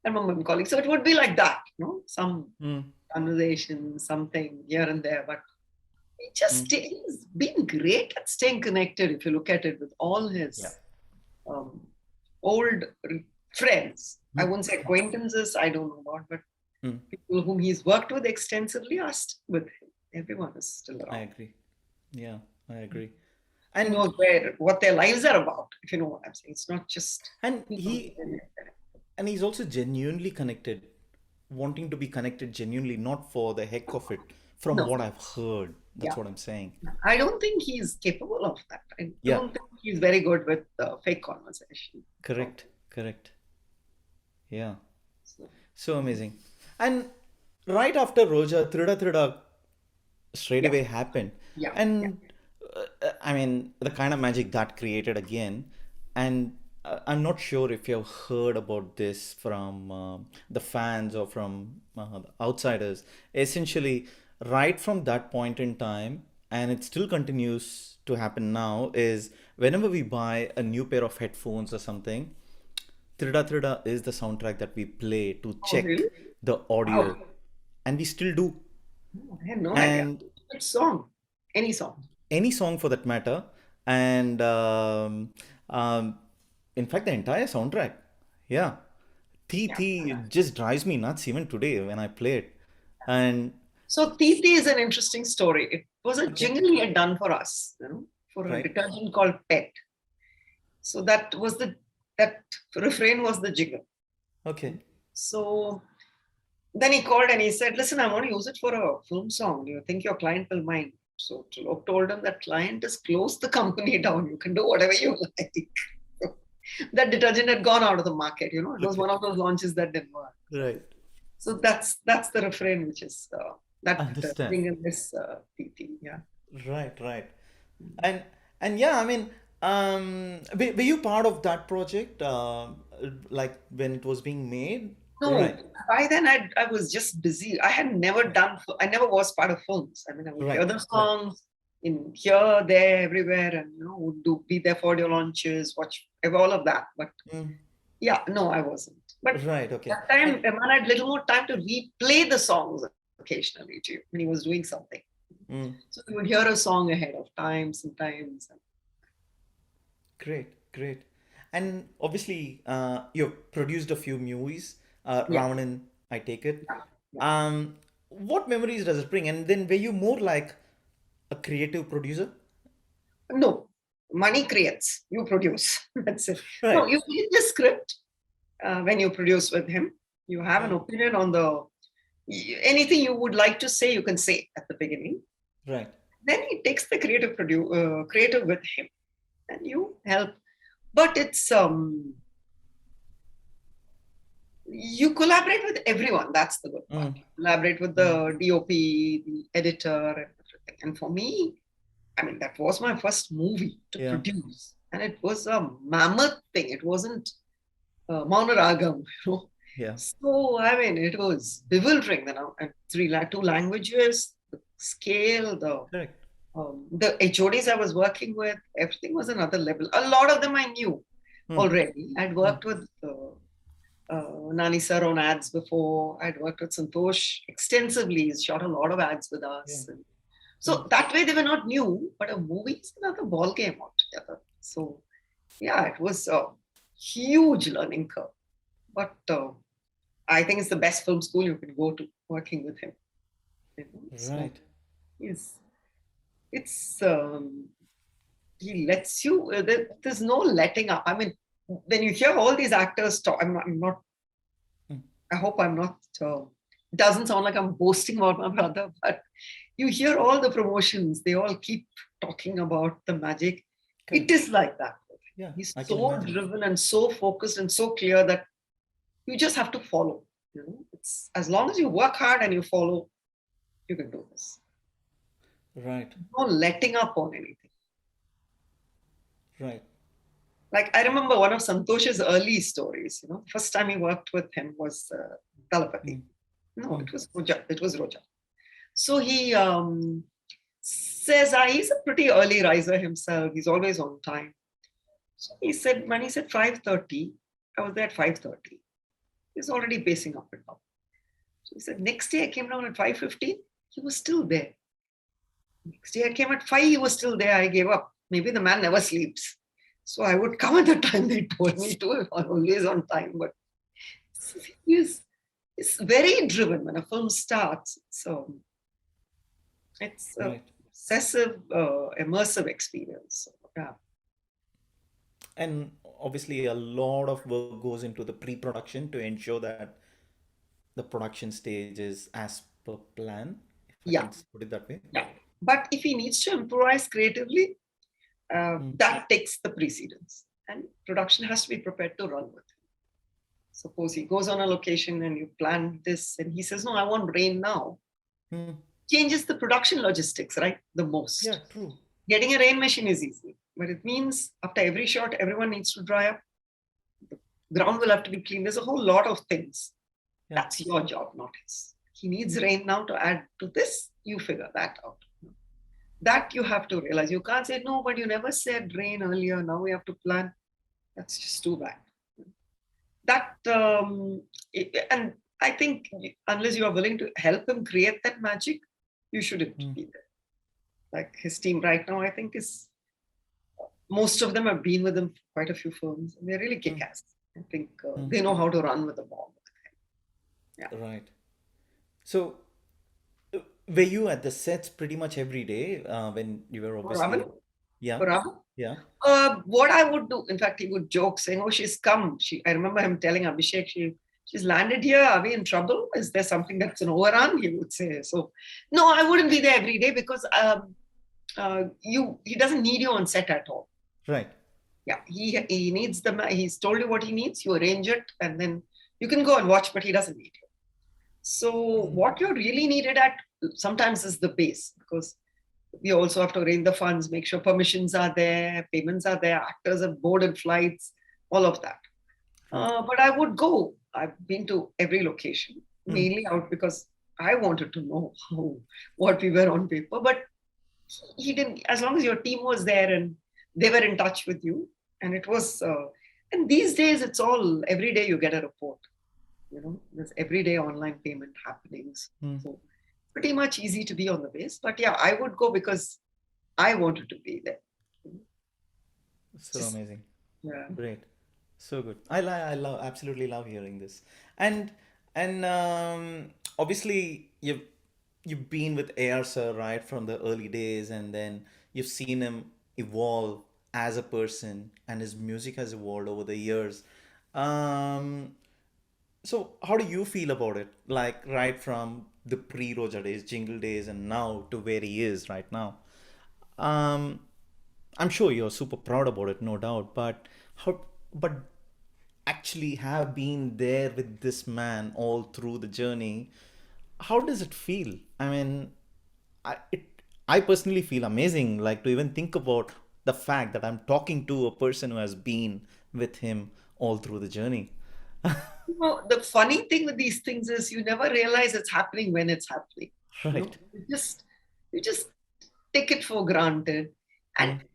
I remember him calling. So it would be like that. Some Mm, conversation, something here and there. But mm, he's been great at staying connected if you look at it with all yeah. his um, old friends. I Mm, wouldn't say acquaintances, I don't know about, but mm, people whom he's worked with extensively are still with him. Everyone is still I around. agree. Yeah, I agree. He And knows what their lives are about, if you know what I'm saying. It's not just and people. he's also genuinely connected, wanting to be connected genuinely, not for the heck of it, from No, what I've heard. That's yeah. what I'm saying. I don't think he's capable of that. I Yeah, don't think he's very good with fake conversation. So, correct, correct. Yeah, so, so amazing. And right after Roja, Trida Trida straight yeah, away happened. yeah. And I mean, the kind of magic that created again. And I'm not sure if you've heard about this from the fans or from the outsiders. Essentially, right from that point in time, and it still continues to happen now, is whenever we buy a new pair of headphones or something, Trida Trida is the soundtrack that we play to Oh, check really? the Wow. audio. And we still do. Oh, I had no idea. And Which song? Any song? any song for that matter. And um, in fact, the entire soundtrack. Yeah. Yeah. It just drives me nuts even today when I play it. And So Titi is an interesting story. It was a Okay. jingle he had done for us, for a Right. detergent called Pet. So that refrain was the jingle. Okay. So then he called and he said, "Listen, I want to use it for a film song. Do you think your client will mind?" So Trilok told him that client has closed the company down. You can do whatever you like. So that detergent had gone out of the market. It was Okay. one of those launches that didn't work. Right. So that's the refrain, which is that Understand. thing in this PT. Yeah. Right, right. And yeah, I mean, were you part of that project, like when it was being made? No, Right, by then I was just busy. I never was part of films. I mean, I would hear right, the right. songs in here, there, everywhere, and would be there for audio launches, watch all of that. But Mm, yeah, no, I wasn't. But right, okay. that time, And Rahman had little more time to replay the songs occasionally too when he was doing something. mm, So you would hear a song ahead of time sometimes. great, great. And obviously, you've produced a few movies, Yeah, Ramanan, I take it. yeah, yeah. What memories does it bring? And then were you more like a creative producer? No, money creates, you produce. That's it. No, Right, you read the script when you produce with him. You have an right, opinion on anything you would like to say, you can say at the beginning. right, Then he takes the creative with him, and you help. But it's you collaborate with everyone. That's the good part. mm, You collaborate with mm, the DOP, the editor, and everything. And for me, I mean, that was my first movie to yeah, produce, and it was a mammoth thing. It wasn't Maunaragam. yeah, So I mean, it was bewildering. And two languages, the scale, correct. the HODs I was working with, everything was another level. A lot of them I knew Mm, already. I'd mm, worked with Nani sir on ads before. I'd worked with Santosh extensively. He's shot a lot of ads with yeah. us. And Mm. so that way they were not new, but a movie is another ball game altogether. So yeah, it was a huge learning curve. But I think it's the best film school you can go to working with him. So Right. he's it's he lets you. There's no letting up. I mean, when you hear all these actors talk, I'm not. Mm, I hope I'm not. It doesn't sound like I'm boasting about my brother, but you hear all the promotions. They all keep talking about the magic. It correct. is like that. Yeah, He's I can so imagine. driven and so focused and so clear that you just have to follow. It's as long as you work hard and you follow, you can do this. Right, No letting up on anything. right. Like I remember one of Santosh's early stories. First time he worked with him was Talapati. Mm, No, mm, it was Roja. It was Roja. So he says he's a pretty early riser himself. He's always on time. So he said when he said 5:30, I was there at 5:30. He's already pacing up and down. So he said next day I came down at 5:15. He was still there. Next day I came at 5. He was still there. I gave up. Maybe the man never sleeps. So I would come at the time they told me to. I'm always on time, but he's it's very driven when a film starts. So it's a right. obsessive, immersive experience. So, yeah, And obviously, a lot of work goes into the pre-production to ensure that the production stage is as per plan, if I can yeah, put it that way. yeah. But if he needs to improvise creatively, Mm, that takes the precedence, and production has to be prepared to run with it. Suppose he goes on a location and you plan this, and he says, "No, I want rain now." mm, Changes the production logistics, right? The yeah, most. true. Getting a rain machine is easy, but it means after every shot, everyone needs to dry up. The ground will have to be clean. There's a whole lot of things. Yeah, That's your job, not his. He needs rain now to add to this. You figure that out. That you have to realize. You can't say, no, but you never said rain earlier. Now we have to plan. That's just too bad. That, and I think unless you are willing to help him create that magic, you shouldn't mm, be there. Like his team right now, I think is most of them have been with him for quite a few films. And they're really mm, kick-ass. I think mm, they know how to run with the ball. Yeah. right. So, were you at the sets pretty much every day when you were For Ravan? obviously, yeah, For Ravan? yeah. What I would do, in fact, he would joke saying, "Oh, she's come." I remember him telling Abhishek, she's landed here. Are we in trouble? Is there something that's an overrun?" He would say. So, no, I wouldn't be there every day because he doesn't need you on set at all. Right. Yeah, he needs he's told you what he needs. You arrange it, and then you can go and watch, but he doesn't need you. So, what you're really needed at sometimes is the base because we also have to arrange the funds, make sure permissions are there, payments are there, actors have boarded flights, all of that. Right. But I would go. I've been to every location, Mm. mainly out because I wanted to know what we were on paper. But he didn't, as long as your team was there and they were in touch with you. And it was, and these days it's all, every day you get a report. There's everyday online payment happenings. Mm. So pretty much easy to be on the base. But yeah, I would go because I wanted to be there. So Just amazing. yeah. Great. So good. I love absolutely love hearing this. And obviously you've been with AR sir right from the early days, and then you've seen him evolve as a person, and his music has evolved over the years. Um, so how do you feel about it? Like right from the pre-Roja days, Jingle days, and now to where he is right now. Um, I'm sure you're super proud about it, no doubt. But actually have been there with this man all through the journey, how does it feel? I mean, I personally feel amazing, like to even think about the fact that I'm talking to a person who has been with him all through the journey. The funny thing with these things is you never realize it's happening when it's happening. Right. You just take it for granted. And Mm,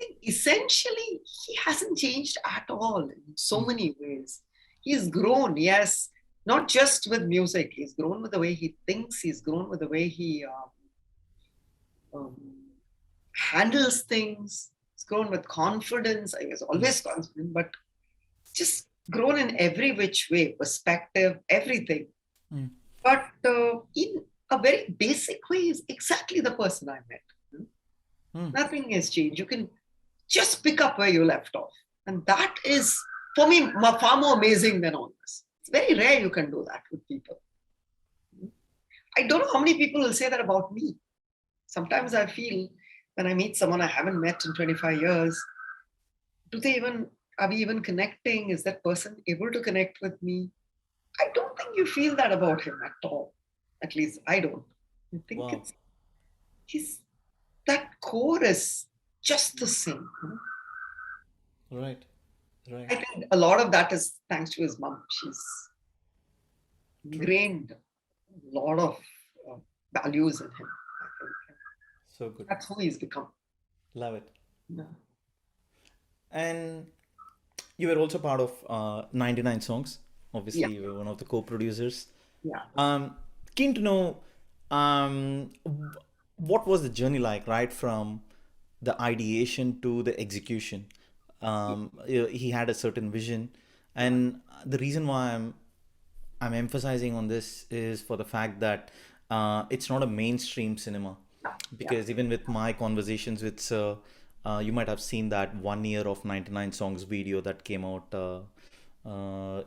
I think essentially he hasn't changed at all in so mm, many ways. He's grown, yes, not just with music. He's grown with the way he thinks. He's grown with the way he um, handles things. He's grown with confidence. I was mm, always confident, but just grown in every which way, perspective, everything. mm, But in a very basic way, is exactly the person I met. mm. Nothing has changed. You can just pick up where you left off. And that is, for me, far more amazing than all this. It's very rare you can do that with people. I don't know how many people will say that about me. Sometimes I feel when I meet someone I haven't met in 25 years, do they even, are we even connecting? Is that person able to connect with me? I don't think you feel that about him at all. At least I don't. I think Wow. he's, that core is just the same. Right. I Right. think a lot of that is thanks to his mom. She's True. ingrained a lot of uh, values in him. I think So good. that's who he's become. Love it. Yeah. And you were also part of 99 Songs. Yeah. Obviously, you were one of the co-producers. Yeah. Um, Keen to know what was the journey like, right from the ideation to the execution. He had a certain vision, Yeah. and the reason why I'm emphasizing on this is for the fact that it's not a mainstream cinema. Yeah. Because even with my conversations with Sir, you might have seen that 1 year of 99 Songs video that came out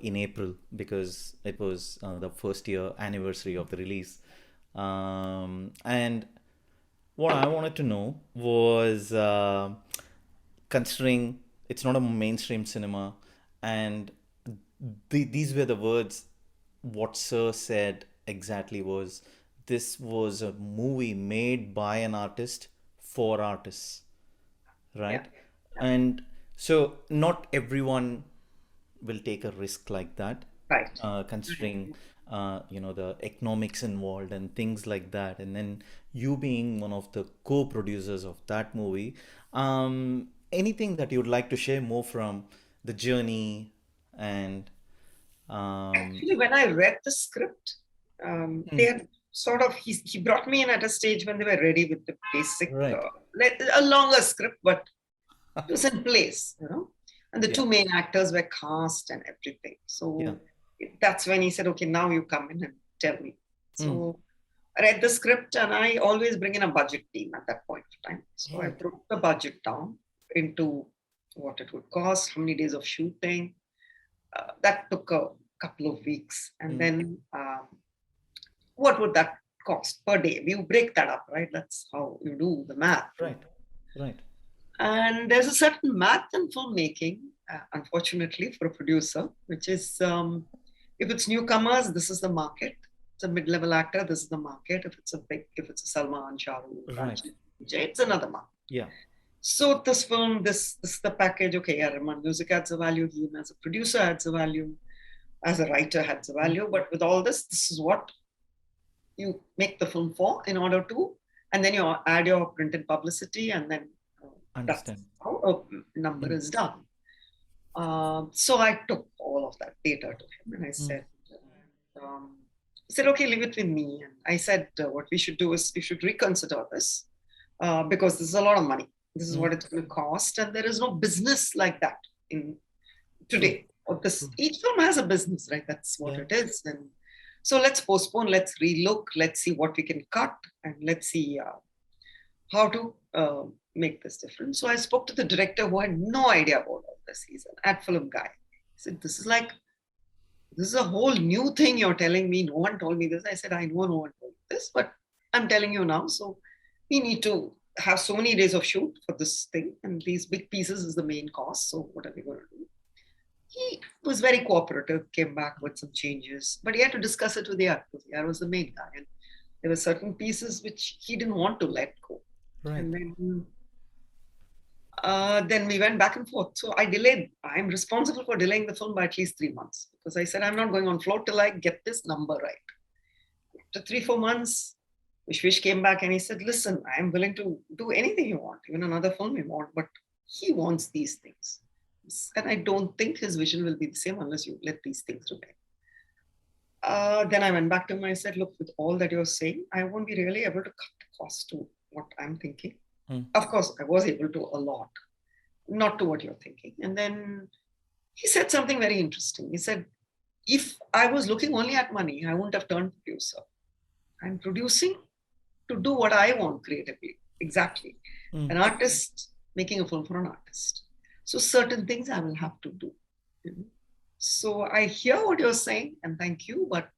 in April because it was the first year anniversary of the release. And what I wanted to know was considering it's not a mainstream cinema, and these were the words what Sir said exactly was this was a movie made by an artist for artists, Yeah. right? And so not everyone will take a risk like that, Right. considering the economics involved and things like that. And then you being one of the co-producers of that movie, anything that you'd like to share more from the journey and um, Actually, when I read the script, they mm, had sort of, he brought me in at a stage when they were ready with the basic, right, a longer script, but it was in place. And the yeah, two main actors were cast and everything. yeah, So that's when he said, okay, now you come in and tell me. mm, So read the script, and I always bring in a budget team at that point of time. So I Right. broke the budget down into what it would cost, how many days of shooting. That took a couple of weeks. And Mm. then what would that cost per day? You break that up, right? That's how you do the math. Right. Right. And there's a certain math in filmmaking, unfortunately, for a producer, which is if it's newcomers, this is the market. It's a mid-level actor, this is the market. If it's a Salman, Shahrukh, Right. Ranjit, Vijay, it's another market. Yeah. So this film, this is the package. Okay, A.R.Rahman music adds a value. He as a producer adds a value. As a writer adds a Mm. value. But with all this is what you make the film for in order to, and then you add your printed publicity, and then that's Understand. how a number Mm. is done. So I took all of that data to him, and um, he said, okay, leave it with me. And I said, what we should do is we should reconsider this because this is a lot of money. This is Mm. what it's going to cost, and there is no business like that in today. Or this True. each film has a business, right? That's what Yeah. it is. And so let's postpone. Let's relook. Let's see what we can cut, and let's see how to make this different. So I spoke to the director who had no idea about all this. He's an ad film guy. He said, this is a whole new thing you're telling me. No one told me this. I said, I know no one told me this, but I'm telling you now. So we need to have so many days of shoot for this thing. And these big pieces is the main cost. So what are we going to do? He was very cooperative, came back with some changes, but he had to discuss it with the art because the art was the main guy. And there were certain pieces which he didn't want to let go. Right. And then we went back and forth. So I delayed. I'm responsible for delaying the film by at least 3 months because I said, I'm not going on float till I get this number right. After 3-4 months, Vishwish came back and he said, listen, I'm willing to do anything you want, even another film you want, but he wants these things. And I don't think his vision will be the same unless you let these things remain. Then I went back to him and I said, look, with all that you're saying, I won't be really able to cut the cost to what I'm thinking. Mm. Of course, I was able to a lot, not to what you're thinking. And then he said something very interesting. He said, if I was looking only at money, I wouldn't have turned producer. I'm producing to do what I want creatively. Exactly. Mm. An artist making a film for an artist. So certain things I will have to do. So I hear what you're saying and thank you, but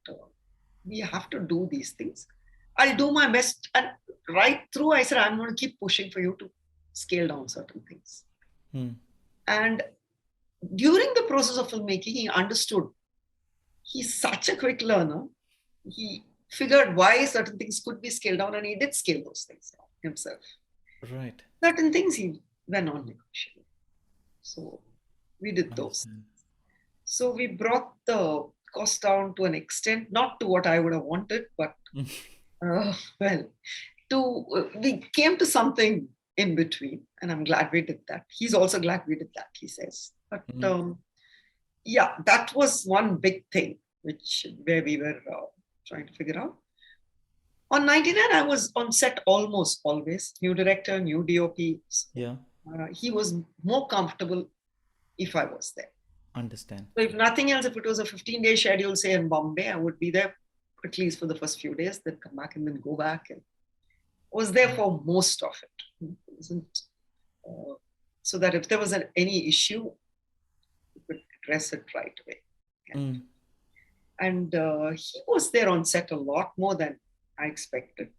we have to do these things. I'll do my best. And right through, I said, I'm going to keep pushing for you to scale down certain things. Mm. And during the process of filmmaking, he understood. He's such a quick learner. He figured why certain things could be scaled down, and he did scale those things down himself. Right. Certain things he went on negotiating. So we did those. Understand. So we brought the cost down to an extent, not to what I would have wanted, but we came to something in between, and I'm glad we did that. He's also glad we did that, he says. But yeah, that was one big thing where we were trying to figure out. On 99, I was on set almost always. New director, new DOP. Yeah. He was more comfortable if I was there. Understand. So if nothing else, if it was a 15-day schedule, say in Bombay, I would be there at least for the first few days, then come back and then go back. And was there for most of it. It wasn't, so that if there was any issue, we could address it right away. Mm. And he was there on set a lot more than I expected.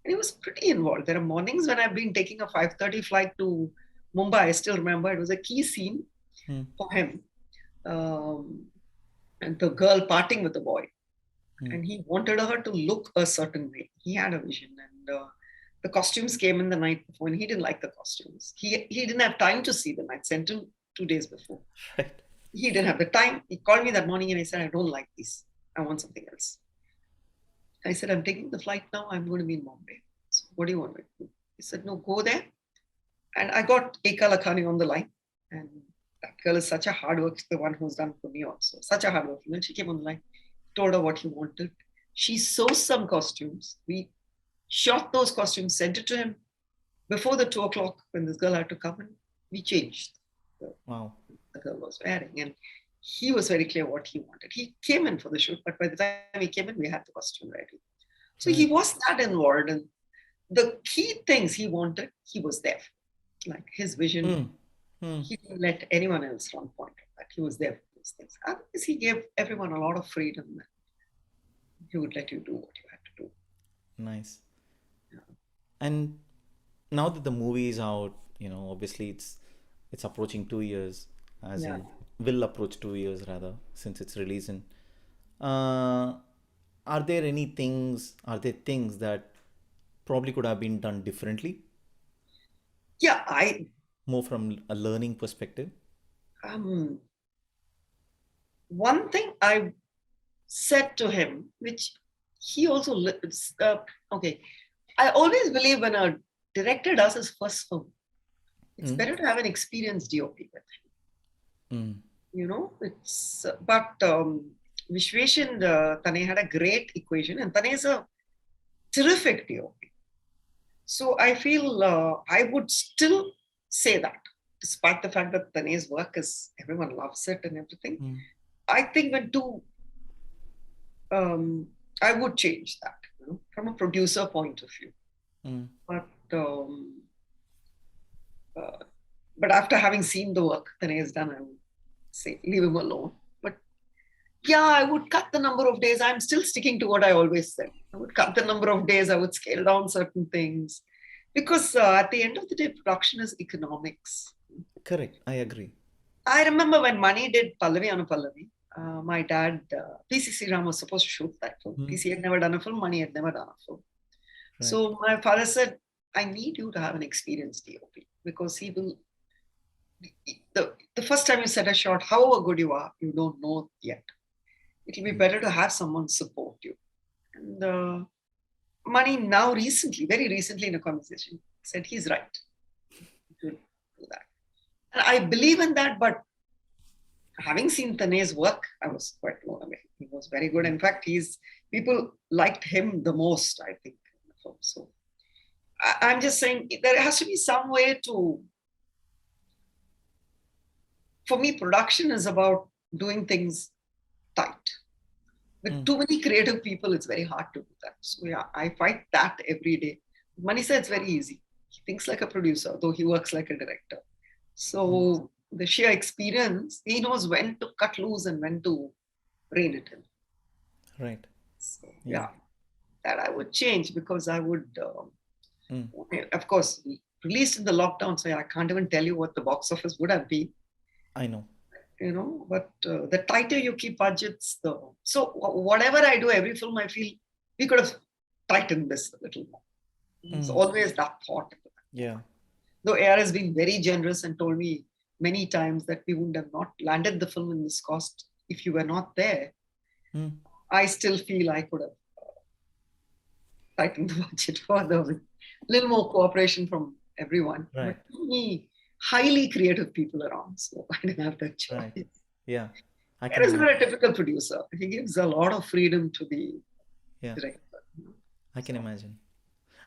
And he was pretty involved. There are mornings when I've been taking a 5:30 flight to Mumbai. I still remember it was a key scene for him. And the girl parting with the boy. And he wanted her to look a certain way. He had a vision. And the costumes came in the night before, and he didn't like the costumes. He didn't have time to see them. I'd sent him 2 days before. Right. He didn't have the time. He called me that morning and he said, I don't like these. I want something else. I said, I'm taking the flight now. I'm going to be in Bombay. So what do you want me to do? He said, no, go there. And I got Eka Lakhani on the line. And that girl is such a hard worker, the one who's done for me also. Such a hard worker. And she came on the line, told her what he wanted. She sews some costumes. We shot those costumes, sent it to him before the 2 o'clock when this girl had to come in. We changed. Wow. The girl was wearing. And he was very clear what he wanted. He came in for the shoot, but by the time he came in, we had the costume ready. So he Right. was that involved. And the key things he wanted, he was there. Like his vision, Hmm. Hmm. he didn't let anyone else run point of that. He was there for those things. Otherwise, he gave everyone a lot of freedom. And he would let you do what you had to do. Nice. Yeah. And now that the movie is out, obviously it's approaching 2 years, as Yeah. in will approach 2 years rather since its release. And uh, are there things that probably could have been done differently, Yeah. more from a learning perspective? Um, One thing I said to him, which he also, okay, I always believe when a director does his first film, it's Mm. better to have an experienced DOP with him. Mm. But Vishweshan Tane had a great equation, and Tane is a terrific DOP. So I feel I would still say that, despite the fact that Tane's work is, everyone loves it and everything. Mm. I think I would change that, from a producer point of view. Mm. But uh, but after having seen the work Tane has done, I would say leave him alone. But yeah, I would cut the number of days. I'm still sticking to what I always said. I would cut the number of days. I would scale down certain things because at the end of the day, production is economics. Correct. I agree. I remember when Mani did Pallavi Anupallavi, my dad, PCC Ram was supposed to shoot that film. Mm. PC had never done a film, Mani had never done a film. Right. So my father said, I need you to have an experienced DOP because he will. The first time you set a shot, however good you are, you don't know yet. It'll be better to have someone support you. And Mani now very recently in a conversation, said he's right to do that. And I believe in that, but having seen Tane's work, I was quite blown away. He was very good. In fact, people liked him the most, I think, in the film. So I'm just saying there has to be some way to, for me, production is about doing things tight. With Mm. too many creative people, it's very hard to do that. So yeah, I fight that every day. Manisa, it's very easy. He thinks like a producer, though he works like a director. Mm. So the sheer experience, he knows when to cut loose and when to rein it in. Right. So Yeah. yeah, that I would change because I would, Mm. of course, released in the lockdown, so I can't even tell you what the box office would have been. I know. But the tighter you keep budgets, so whatever I do, every film I feel we could have tightened this a little more. It's Mm. always that thought. Yeah. Though AR has been very generous and told me many times that we would have not landed the film in this cost if you were not there, Mm. I still feel I could have tightened the budget further with a little more cooperation from everyone. Right. But me, highly creative people around, so I didn't have that choice. Right. Yeah. I AR can is not a imagine. typical producer. He gives a lot of freedom to the Yeah. director. I can So imagine.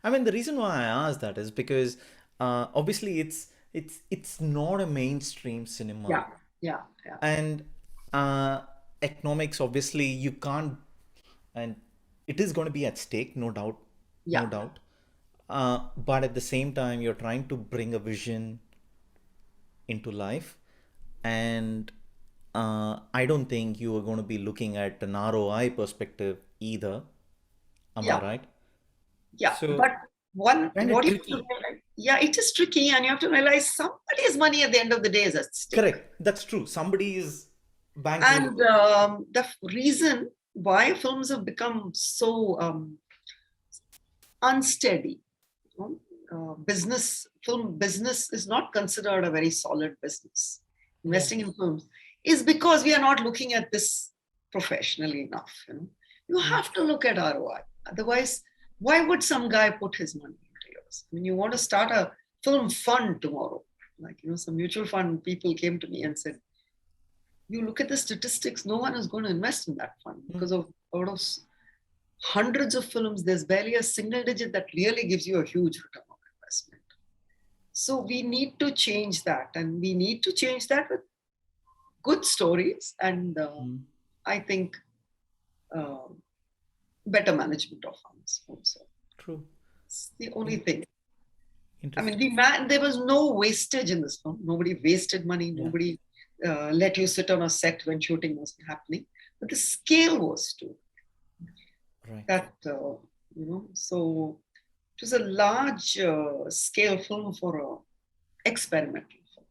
I mean, the reason why I asked that is because obviously it's not a mainstream cinema, yeah, yeah, yeah, and uh, economics obviously you can't, and it is going to be at stake, no doubt, no yeah, doubt. But at the same time, you're trying to bring a vision into life, and I don't think you are going to be looking at an ROI perspective either. Am I yeah, right? yeah. So But kind of what you have to tricky. realize, yeah, it is tricky, and you have to realize somebody's money at the end of the day is at stake. Correct. That's true. Somebody is banking. And the reason why films have become so unsteady, film business is not considered a very solid business. Yeah. Investing in films is because we are not looking at this professionally enough. You Mm. have to look at ROI. Otherwise, why would some guy put his money into yours? I mean, you want to start a film fund tomorrow. Like, some mutual fund people came to me and said, you look at the statistics, no one is going to invest in that fund Mm. because out of hundreds of films, there's barely a single digit that really gives you a huge return on investment. So we need to change that, and we need to change that with good stories. And Mm. I think uh, better management of funds also. True. It's the only In- thing. I mean, Interesting. there was no wastage in this film. Nobody wasted money. Yeah. Nobody let you sit on a set when shooting was happening. But the scale was too Right. that, so it was a large scale film for a experimental film.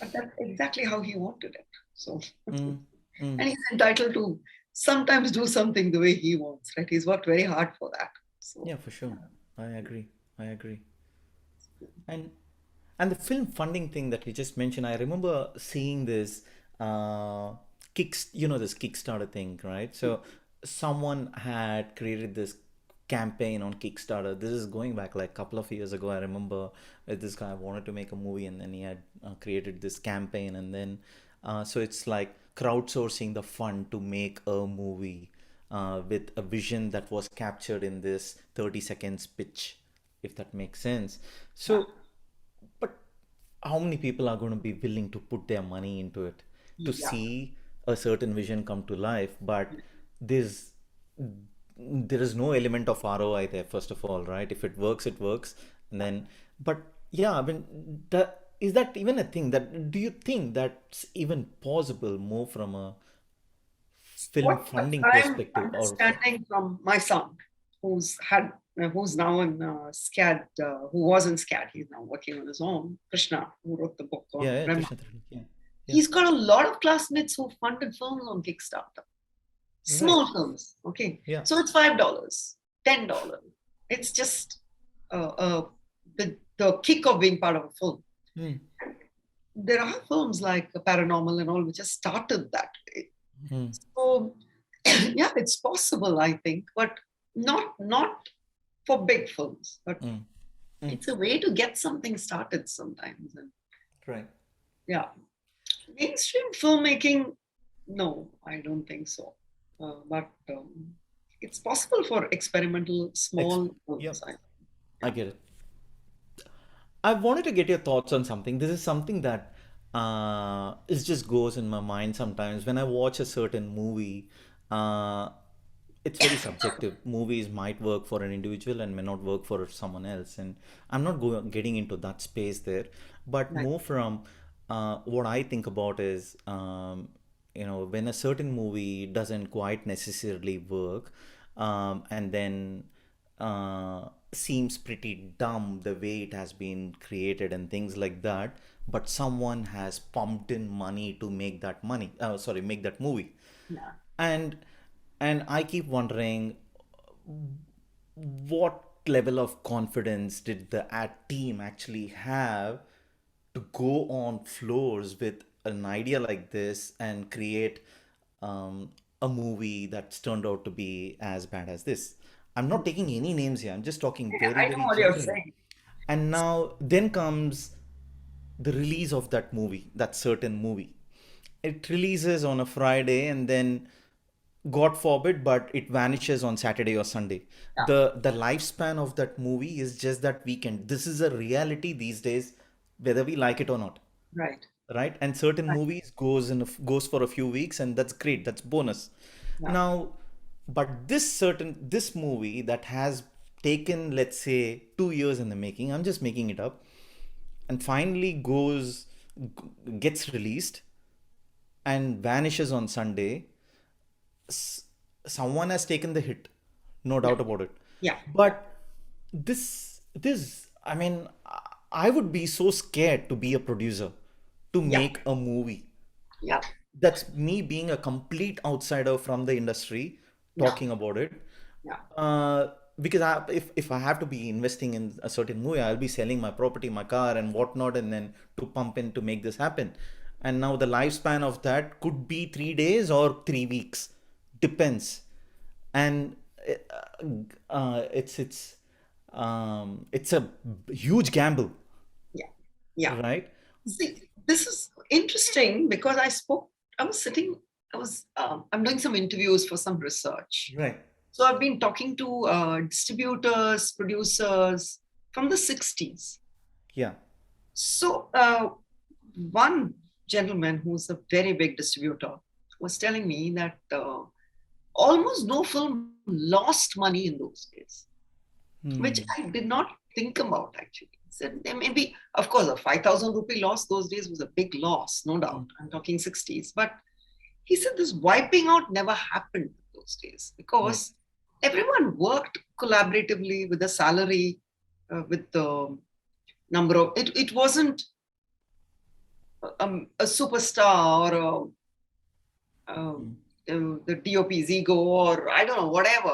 But that's exactly how he wanted it. So, Mm, mm. and he's entitled to sometimes do something the way he wants, right? He's worked very hard for that. So, Yeah, for sure. I agree. I agree. And and the film funding thing that you just mentioned, I remember seeing this this Kickstarter thing, right? So someone had created this campaign on Kickstarter. This is going back like a couple of years ago. I remember this guy wanted to make a movie, and then he had created this campaign, and then so it's like crowdsourcing the fund to make a movie with a vision that was captured in this 30 seconds pitch, if that makes sense. yeah, So, but how many people are going to be willing to put their money into it to yeah, see a certain vision come to life? But there's there is no element of ROI there, first of all, right? If it works, it works. And then, but yeah, I mean, is that even a thing? That do you think that's even possible more from a film what funding I'm perspective, or understanding from my son, who's now in SCAD, who was in SCAD, he's now working on his own. Krishna, who wrote the book yeah, on yeah, Rema. Krishna Trilok, yeah, yeah, He's got a lot of classmates who funded films on Kickstarter. right, Small films, okay. yeah, So it's $5, $10. It's just the kick of being part of a film. mm, There are films like Paranormal and all which have started that way. mm, So yeah, it's possible, I think, but not for big films. But mm, mm, it's a way to get something started sometimes. And right. yeah, mainstream filmmaking, no, I don't think so. But it's possible for experimental Ex- small yep, films. I Yeah, get it. I wanted to get your thoughts on something. This is something that it just goes in my mind sometimes when I watch a certain movie. Uh, it's very subjective. Movies might work for an individual and may not work for someone else, and I'm not getting into that space there. But right, more from what I think about is, when a certain movie doesn't quite necessarily work, and then seems pretty dumb the way it has been created and things like that, but someone has pumped in money to make that make that movie. yeah, and and I keep wondering, what level of confidence did the ad team actually have to go on floors with an idea like this and create a movie that's turned out to be as bad as this? I'm not taking any names here. I'm just talking yeah. very, I know very what you're generally. saying. And now, then comes the release of that movie, that certain movie. It releases on a Friday, and then, God forbid, but it vanishes on Saturday or Sunday. Yeah, The lifespan of that movie is just that weekend. This is a reality these days, whether we like it or not, right, right? And certain right, movies goes for a few weeks, and that's great. That's bonus. yeah, Now, but this movie that has taken, let's say, 2 years in the making. I'm just making it up, and finally gets released and vanishes on Sunday. Someone has taken the hit, no yeah, doubt about it. yeah, yeah, But I mean, I would be so scared to be a producer, to yeah, make a movie. yeah, That's me being a complete outsider from the industry yeah, talking about it. yeah, Uh, because if I have to be investing in a certain movie, I'll be selling my property, my car, and whatnot, and then to pump in to make this happen. And now the lifespan of that could be 3 days or 3 weeks, depends. And it's a huge gamble, yeah, yeah. right? See, this is interesting because I was sitting, I'm doing some interviews for some research. Right. So I've been talking to distributors, producers from the 60s. Yeah. So one gentleman who's a very big distributor was telling me that almost no film lost money in those days, which Hmm. I did not think about actually. He said there may be, of course, a 5,000 rupee loss those days was a big loss, no doubt. Hmm. I'm talking 60s. But he said this wiping out never happened those days Right. because everyone worked collaboratively with a salary, with the number of, it wasn't a superstar or Hmm. the DOP's ego or I don't know, whatever,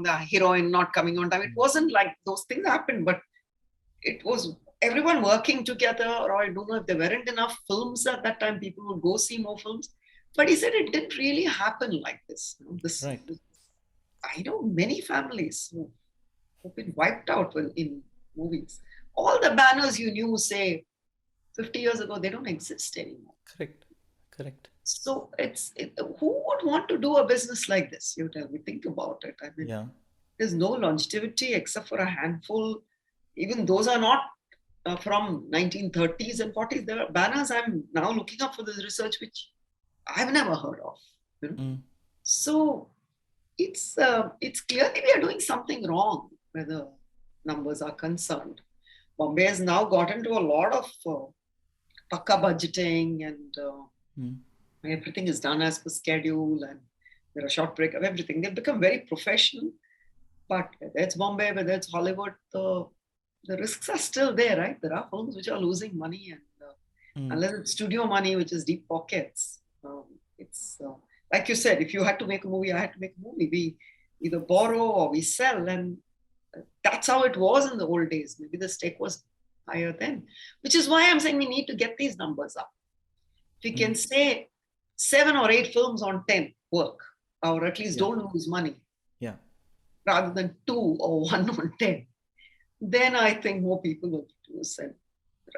the heroine not coming on time. It Hmm. wasn't like those things happened, but it was everyone working together, or I don't know if there weren't enough films at that time, people would go see more films. But he said it didn't really happen like this. Right. I know many families who've been wiped out in movies. All the banners you knew, say, 50 years ago, they don't exist anymore. Correct. Correct. So who would want to do a business like this? You tell me, think about it. I mean, Yeah. there's no longevity except for a handful. Even those are not from 1930s and 40s. There are banners I'm now looking up for this research, which I've never heard of. You know? Hmm. So it's clearly we are doing something wrong where the numbers are concerned. Bombay has now got into a lot of pakka budgeting and Hmm. everything is done as per schedule and there are short break of everything. They've become very professional, but whether it's Bombay, whether it's Hollywood, the risks are still there, right? There are films which are losing money, and Hmm. unless it's studio money, which is deep pockets, it's like you said. If you had to make a movie, I had to make a movie. We either borrow or we sell, and that's how it was in the old days. Maybe the stake was higher then, which is why I'm saying we need to get these numbers up. We Hmm. can say 7 or 8 films on 10 work, or at least Yeah. don't lose money, Yeah. rather than 2 or 1 on 10. Then I think more people will produce. And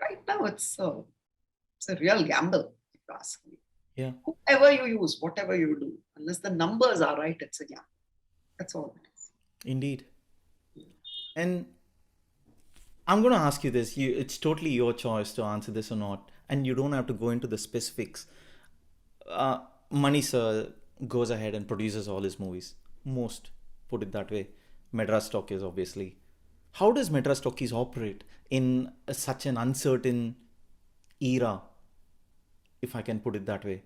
right now, it's a real gamble, if you ask me. Yeah. Whoever you use, whatever you do, unless the numbers are right, it's a gamble. That's all it is. Indeed. And I'm going to ask you this. It's totally your choice to answer this or not, and you don't have to go into the specifics. uh, Mani sir goes ahead and produces all his movies. Most, put it that way. Madras Talkies, obviously. How does Madras Talkies operate in such an uncertain era, if I can put it that way,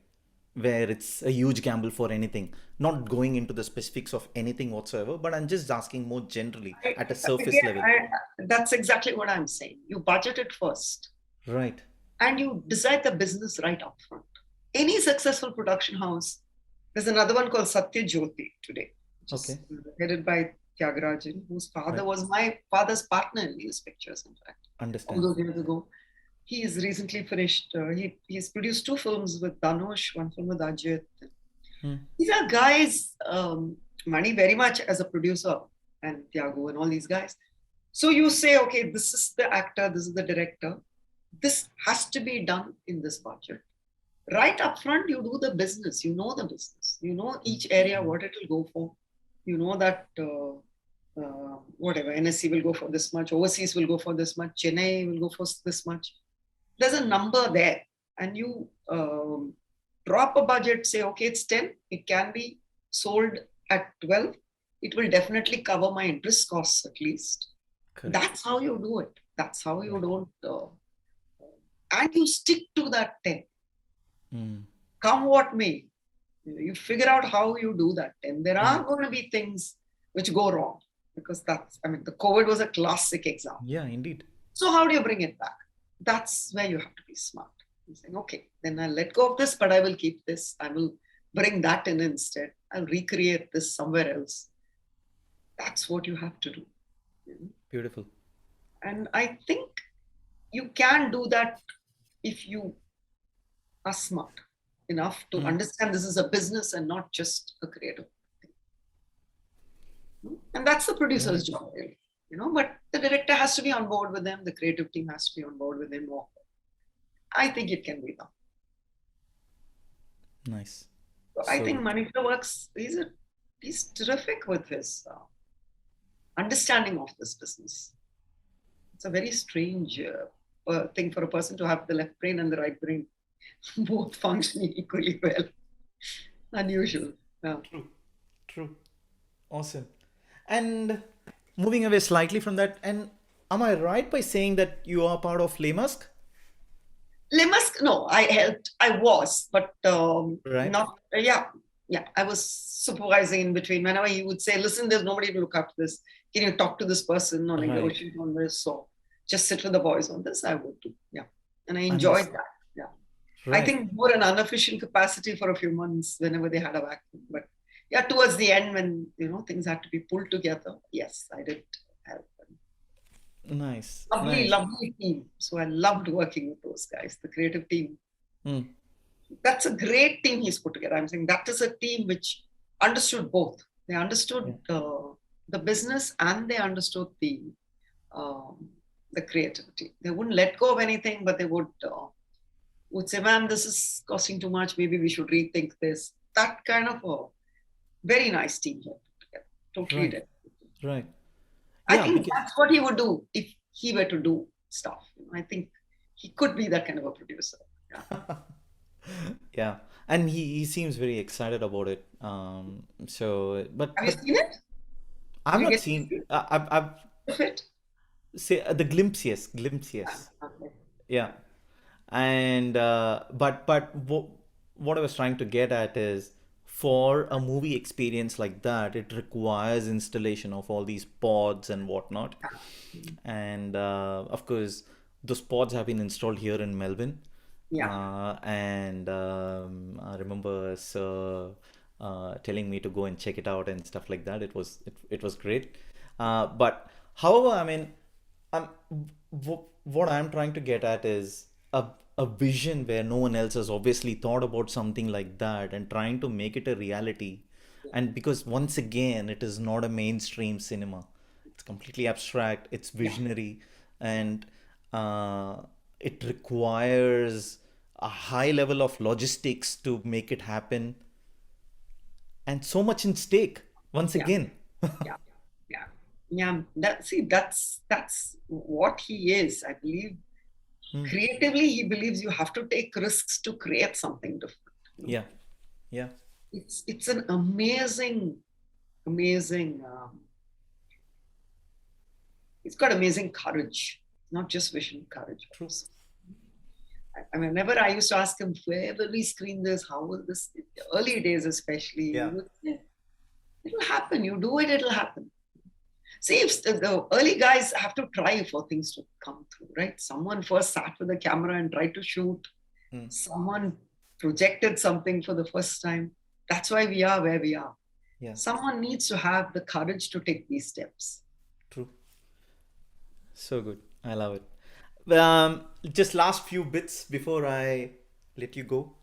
where it's a huge gamble for anything? Not going into the specifics of anything whatsoever, but I'm just asking more generally I, at a surface again, level. that's exactly what I'm saying. You budget it first Right. and you decide the business right up front. Any successful production house, there's another one called Satya Jyoti today, which is Okay. headed by Tyagarajan, whose father Right. was my father's partner in these pictures, in fact, all Understand. those years ago. He is recently finished, he's produced 2 films with Dhanush, one film with Ajit. Hmm. These are guys, Mani very much as a producer, and Tiago and all these guys. So you say, okay, this is the actor, this is the director. This has to be done in this budget. Right up front, you do the business. You know the business. You know each area, what it will go for. You know that whatever, NSC will go for this much, overseas will go for this much, Chennai will go for this much. There's a number there. And you drop a budget, say, okay, it's 10. It can be sold at 12. It will definitely cover my interest costs at least. Correct. That's how you do it. That's how you Right. don't, and you stick to that 10. Hmm. Come what may. You figure out how you do that. And there Hmm. are going to be things which go wrong because the COVID was a classic example. Yeah, indeed. So how do you bring it back? That's where you have to be smart. You're saying, okay, then I'll let go of this, but I will keep this. I will bring that in instead. I'll recreate this somewhere else. That's what you have to do. Beautiful. And I think you can do that if you are smart enough to Hmm. understand this is a business and not just a creative thing. And that's the producer's Right. job, really. But the director has to be on board with them, the creative team has to be on board with them. I think it can be done. Nice. So I So think good. Manisha works, he's terrific with his understanding of this business. It's a very strange thing for a person to have the left brain and the right brain both functioning equally well. Unusual. Yeah. True. True. Awesome. And moving away slightly from that, and am I right by saying that you are part of Lemask? Limask, no, I helped. I was, but Right. not. Yeah, yeah. I was supervising in between. Whenever he would say, "Listen, there's nobody to look after this. Can you talk to this person or Right. negotiate on this?" So just sit with the boys on this. I would do. Yeah, and I enjoyed Understood. that. Yeah, I Right. think more an unofficial capacity for a few months whenever they had a vacuum. But yeah, towards the end when things had to be pulled together, yes, I did help. Nice. Lovely, Nice. lovely team. So I loved working with those guys, the creative team. Hmm. That's a great team he's put together. I'm saying that is a team which understood both. They Yeah. understood the business and they understood um, the creativity. They wouldn't let go of anything, but they would say, "Ma'am, this is costing too much. Maybe we should rethink this." That kind of a very nice team here put together. Totally Right. did. Right. I Yeah, think because that's what he would do if he were to do stuff. I think he could be that kind of a producer. Yeah. yeah, and he seems very excited about it. So, Have you but seen it? I've Did you not get to seen. see I've it? say the glimpse, yes, glimpse, Yeah. yes, Okay. yeah, and what I was trying to get at is for a movie experience like that, it requires installation of all these pods and whatnot, and of course, those pods have been installed here in Melbourne. Yeah. And I remember Sir telling me to go and check it out and stuff like that. It was great. But however, I mean, um, what I'm trying to get at is a vision where no one else has obviously thought about something like that and trying to make it a reality. And because once again, it is not a mainstream cinema. It's completely abstract, it's Yeah. visionary, and uh, it requires a high level of logistics to make it happen, and so much in stake once Yeah. again. Yeah. Yeah. Yeah. That's what he is. I believe Hmm. creatively, he believes you have to take risks to create something different. Yeah, yeah, It's an amazing, amazing. He's got amazing courage, not just vision, courage true. also. I mean, whenever I used to ask him, where will we screen this? How will this? Early days, especially, he Yeah, would say, it'll happen. You do it, it'll happen. See, if the early guys have to try for things to come through, right? Someone first sat with a camera and tried to shoot. hmm, Someone projected something for the first time. That's why we are where we are. yeah, Someone needs to have the courage to take these steps. true. So good. I love it. Just last few bits before I let you go.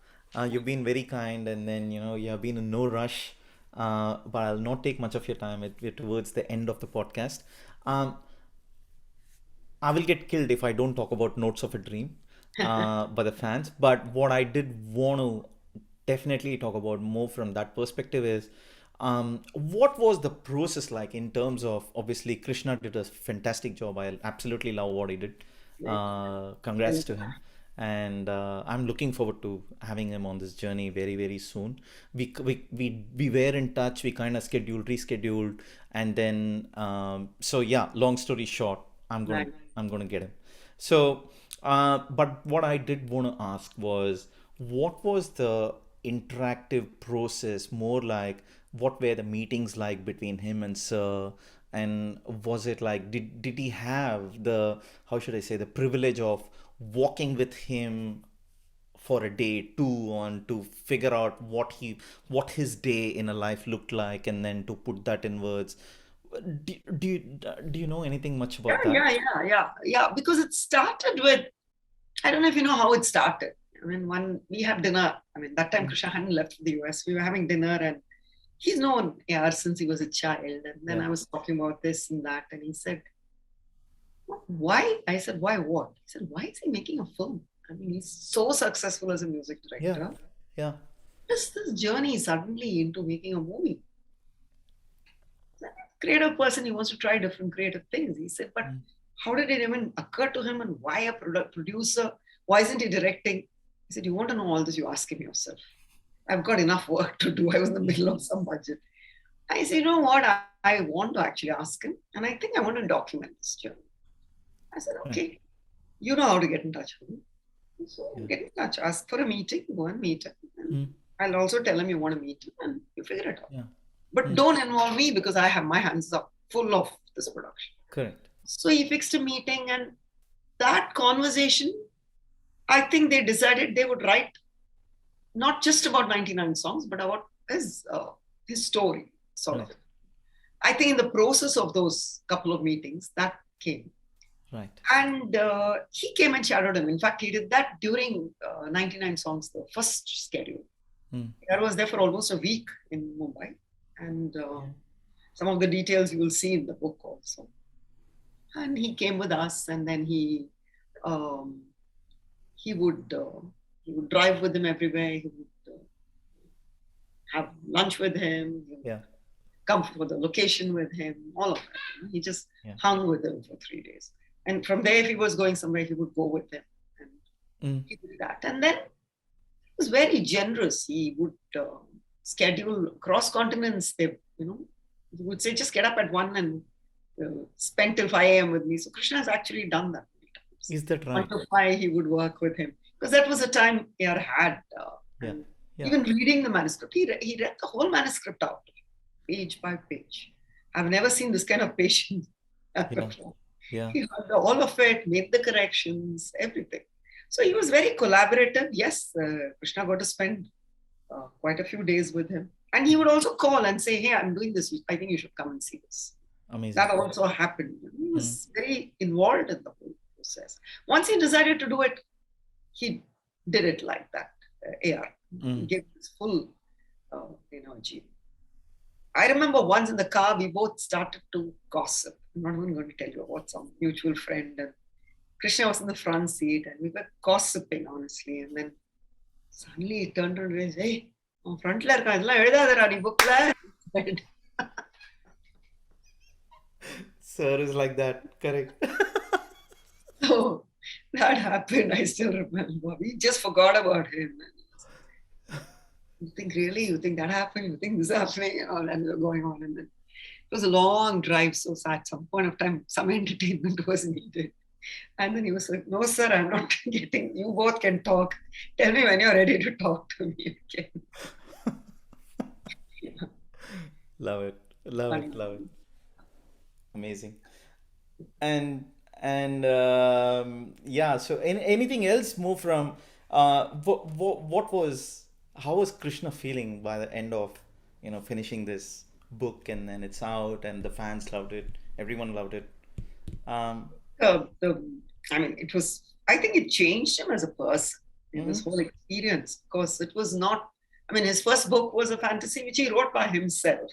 You've been very kind, and then you have been in no rush. But I'll not take much of your time. We're towards the end of the podcast. Um, I will get killed if I don't talk about Notes of a Dream by the fans. But what I did want to definitely talk about more from that perspective is what was the process like in terms of obviously Krishna did a fantastic job. I absolutely love what he did. Congrats to him. And I'm looking forward to having him on this journey very, very soon. We were in touch. We kind of rescheduled, and then so yeah. Long story short, I'm gonna Right. I'm gonna get him. So, but what I did want to ask was, what was the interactive process? More like, what were the meetings like between him and Sir? And was it like, did he have the, how should I say, the privilege of walking with him for a day two on to figure out what his day in a life looked like, and then to put that in words? Do you know anything much Yeah, about that? yeah, yeah, yeah, yeah. Because it started with, I don't know if you know how it started. I mean, when we had dinner, I mean, that time Mm. Krishna hadn't left for the US. We were having dinner and he's known AR since he was a child. And then Yeah. I was talking about this and that. And he said, why? I said, why what? He said, why is he making a film? I mean, he's so successful as a music Yeah. director. Yeah. Just this journey suddenly into making a movie. Creative person, he wants to try different creative things. He said, but Mm. how did it even occur to him and why a producer? Why isn't he directing? He said, you want to know all this, you ask him yourself. I've got enough work to do. I was in the Yeah. middle of some budget. I said, you know what? I want to actually ask him, and I think I want to document this journey. I said, Right. okay, you know how to get in touch with him. So Yeah. get in touch, ask for a meeting, go and meet him. And Mm. I'll also tell him you want to meet him and you figure it out. Yeah. But Mm. don't involve me because I have my hands up full of this production. Correct. So he fixed a meeting, and that conversation, I think they decided they would write not just about 99 songs, but about his story, sort of. Right. I think in the process of those couple of meetings, that came. Right. And he came and shadowed him. In fact, he did that during 99 Songs, the first schedule. Mm. I was there for almost a week in Mumbai. And Yeah. some of the details you will see in the book also. And he came with us, and then um, he would drive with him everywhere. He would have lunch with him. He would Yeah. come for the location with him. All of that. He just Yeah. hung with him for 3 days. And from there, if he was going somewhere, he would go with him. And Mm. he did that. And then he was very generous. He would schedule cross continents. He would say, just get up at 1 and spend till 5 a.m. with me. So Krishna has actually done that many times. Is that 1 right? to 5, he would work with him. Because that was the time AR had. Yeah. And Yeah. even reading the manuscript, he read the whole manuscript out, page by page. I've never seen this kind of patience Yeah. before. Yeah. He heard all of it, made the corrections, everything. So he was very collaborative. Yes, Krishna got to spend quite a few days with him. And he would also call and say, hey, I'm doing this. I think you should come and see this. Amazing. That also happened. He was very involved in the whole process. Once he decided to do it, he did it like that. AR. He gave his full energy. I remember once in the car, we both started to gossip. I'm not even going to tell you about some mutual friend. And Krishna was in the front seat, and we were gossiping, honestly. And then suddenly he turned around and said, hey, front la irka, idella ezhudadara nee book la. Sir is like that. Correct. So that happened. I still remember. We just forgot about him. You think, really? You think that happened? You think this is happening? And we were going on. And then it was a long drive. So at some point of time, some entertainment was needed. And then he was like, no, sir, I'm not getting, you both can talk. Tell me when you're ready to talk to me again. Yeah. Love it. Love Funny. it. Love it. Amazing. And yeah, so anything else more from what was how was Krishna feeling by the end of finishing this book, and then it's out and the fans loved it, everyone loved it. Um, It was, I think it changed him as a person in this mhm. whole experience, because it was not, his first book was a fantasy which he wrote by himself.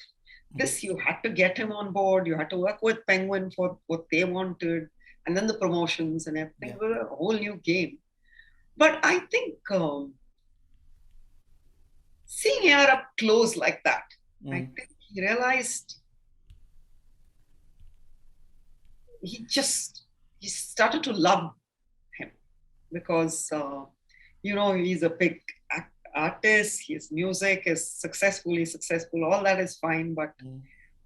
This, you had to get him on board, you had to work with Penguin for what they wanted, and then the promotions and everything. Yeah. It was a whole new game. But I think seeing AR up close like that, I Mm. think he realized he started to love him, because he's a big artist, his music is successfully successful, all that is fine, but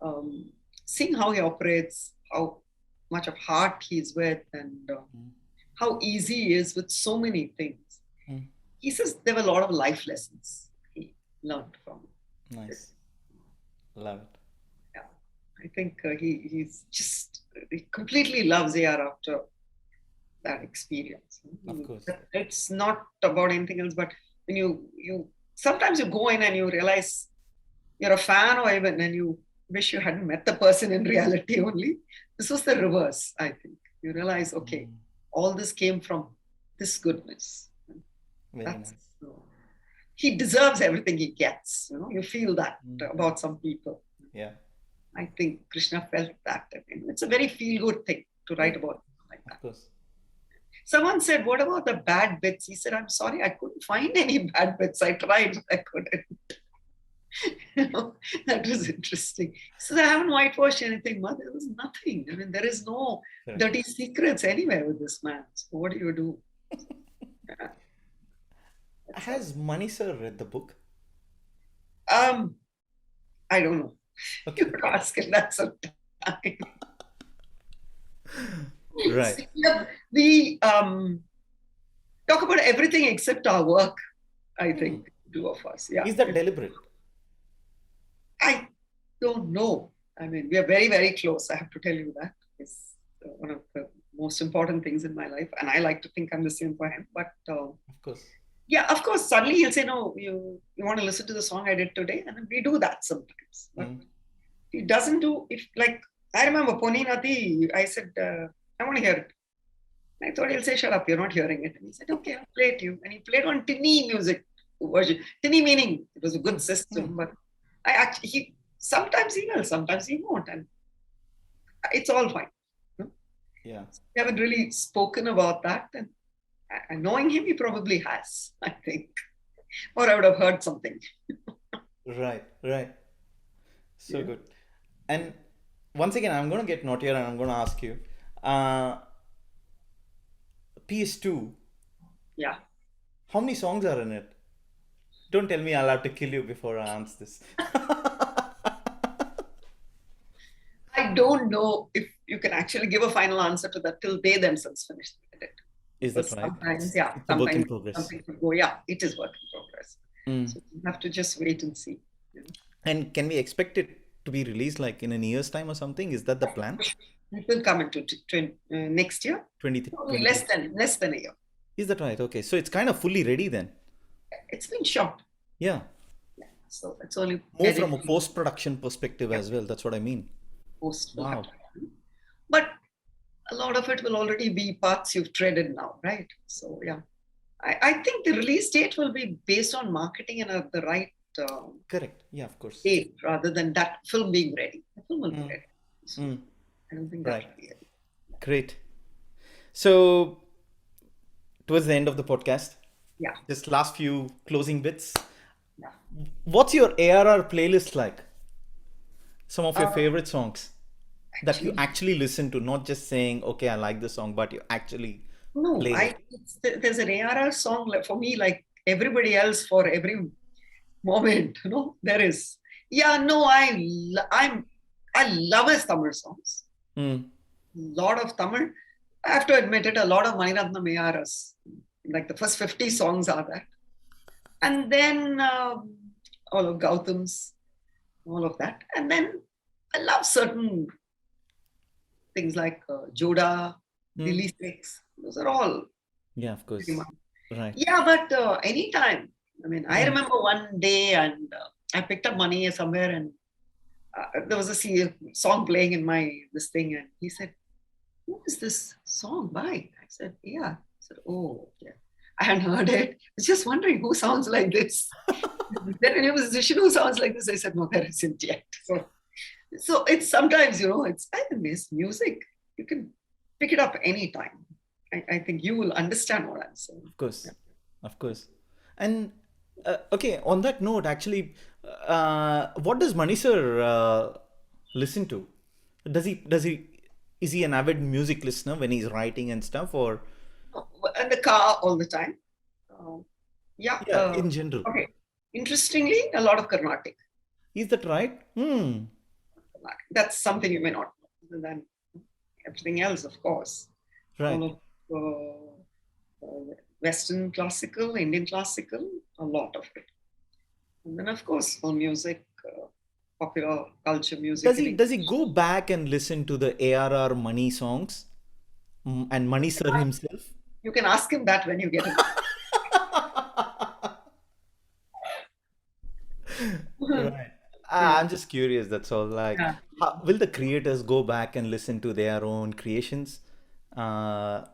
Mm. seeing how he operates, how much of heart he's with, and Mm. how easy he is with so many things. Mm. He says there were a lot of life lessons he learned from this. Nice. Love it. Yeah. I think he completely loves AR after that experience. Of course. It's not about anything else, but when you sometimes you go in and you realize you're a fan, or even, and you wish you hadn't met the person in reality only. This was the reverse, I think. You realize, okay, Mm. all this came from this goodness. Very That's nice. he deserves everything he gets. You feel that Mm. about some people. Yeah. I think Krishna felt that. It's a very feel-good thing to write Yeah. about like Of that. course. Someone said, what about the bad bits? He said, I'm sorry, I couldn't find any bad bits. I tried, but I couldn't. That was interesting. He said, I haven't whitewashed anything, but there was nothing. There is no Correct. dirty secrets anywhere with this man. So what do you do? Yeah, that's all. Has Mani sir read the book? I don't know. You Okay. could ask him that sometime. Right. See, we talk about everything except our work, I Hmm. think, two of us. Yeah. Is that deliberate? I don't know. I mean, we are very, very close. I have to tell you that. It's one of the most important things in my life. And I like to think I'm the same for him. But Of course. yeah, of course, suddenly he'll say, no, you want to listen to the song I did today? And then we do that sometimes. But Hmm. he doesn't do, if like, I remember Poni Nati, I said, I want to hear it. I thought he'll say, shut up, you're not hearing it. And he said, okay, I'll play it to you. And he played on tinny music version. Tinny meaning it was a Hmm. good Hmm. system, but I actually, sometimes he will, sometimes he won't. And it's all fine. No? Yeah. We haven't really spoken about that. And knowing him, he probably has, I think. Or I would have heard something. Right. Right. So Yeah. good. And once again, I'm going to get naughtier and I'm going to ask you, uh, PS2, Yeah. how many songs are in it? Don't tell me I'll have to kill you before I answer this. I don't know if you can actually give a final answer to that till they themselves finish the edit. Is that Because right? sometimes, It's yeah, it's a work in sometimes progress. something could go, yeah, it is work in progress. Mm. So you have to just wait and see. You know. And can we expect it to be released like in a year's time or something? Is that the plan? It will come into next year, 20, probably 26. less than a year. Is that right? Okay. So it's kind of fully ready then. It's been shot, Yeah. so it's only More from a editing. post-production perspective Yeah, as well. That's what I mean. post will have to Wow. happen. But a lot of it will already be parts you've treaded now, right? So yeah, I think the release date will be based on marketing and at the right Correct. Yeah, of course. date rather than that film being ready. The film will be Mm. ready. So Mm. I don't think that Right. will be it. Great. So towards the end of the podcast, Yeah, just last few closing bits. yeah. What's your ARR playlist like? Some of your Uh, favorite songs that you actually, actually listen to, not just saying, okay, I like the song, but you actually no. play it. There's an ARR song for me, like everybody else, for every moment. There is. Yeah, no, I love his Tamil songs. Mm. Lot of Tamil. I have to admit it. A lot of Maniratnam ARS. Like the first 50 songs are there, and then all of Gautam's, all of that, and then I love certain things like Joda, Mm. Dilly Six. Those are all Yeah, of pretty course. much. Right. Yeah, but anytime. I mean, I Mm. remember one day and I picked up money somewhere and there was a song playing in my this thing and he said, "Who is this song by?" I said, "Yeah." I said, "Oh, yeah." I hadn't heard it. I was just wondering who sounds like this. Is there any musician who sounds like this? I said, "No, there isn't yet." So it's sometimes, it's I think this music. You can pick it up anytime. I think you will understand what I'm saying. Of course. Of course. And okay, on that note, actually, what does Mani sir listen to? Does he is he an avid music listener when he's writing and stuff, or In the car all the time. Uh, yeah. yeah, in general? Okay. Interestingly, a lot of Carnatic. Is that right? Hmm. That's something you may not know. And then everything else, of course. All Right. of Western classical, Indian classical, a lot of it. And then, of course, all music, popular culture music. Does he go back and listen to the ARR Money songs, and Mani sir himself? You can ask him that when you get him. Right. Yeah. I'm just curious, that's all. Like, Yeah. will the creators go back and listen to their own creations? Uh,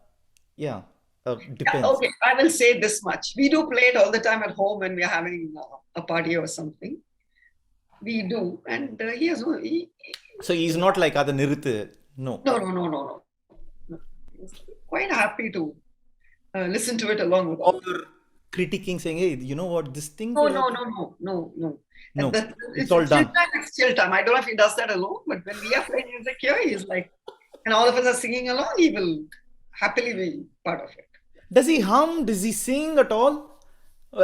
yeah, Yeah, depends. okay, I will say this much. We do play it all the time at home when we're having a party or something. We do. And he has no, So he's not like other Niruthu. No. no, no, no, no, no. No. He's quite happy to listen to it along with Or all. critiquing, saying, hey, you know what, this thing No, could have no, been. no, no, no, no. And No, it's all chill done. time, it's chill time. I don't know if he does that alone, but when we are playing music here, he's like, and all of us are singing along, he will happily be part of it. Does he hum? Does he sing at all?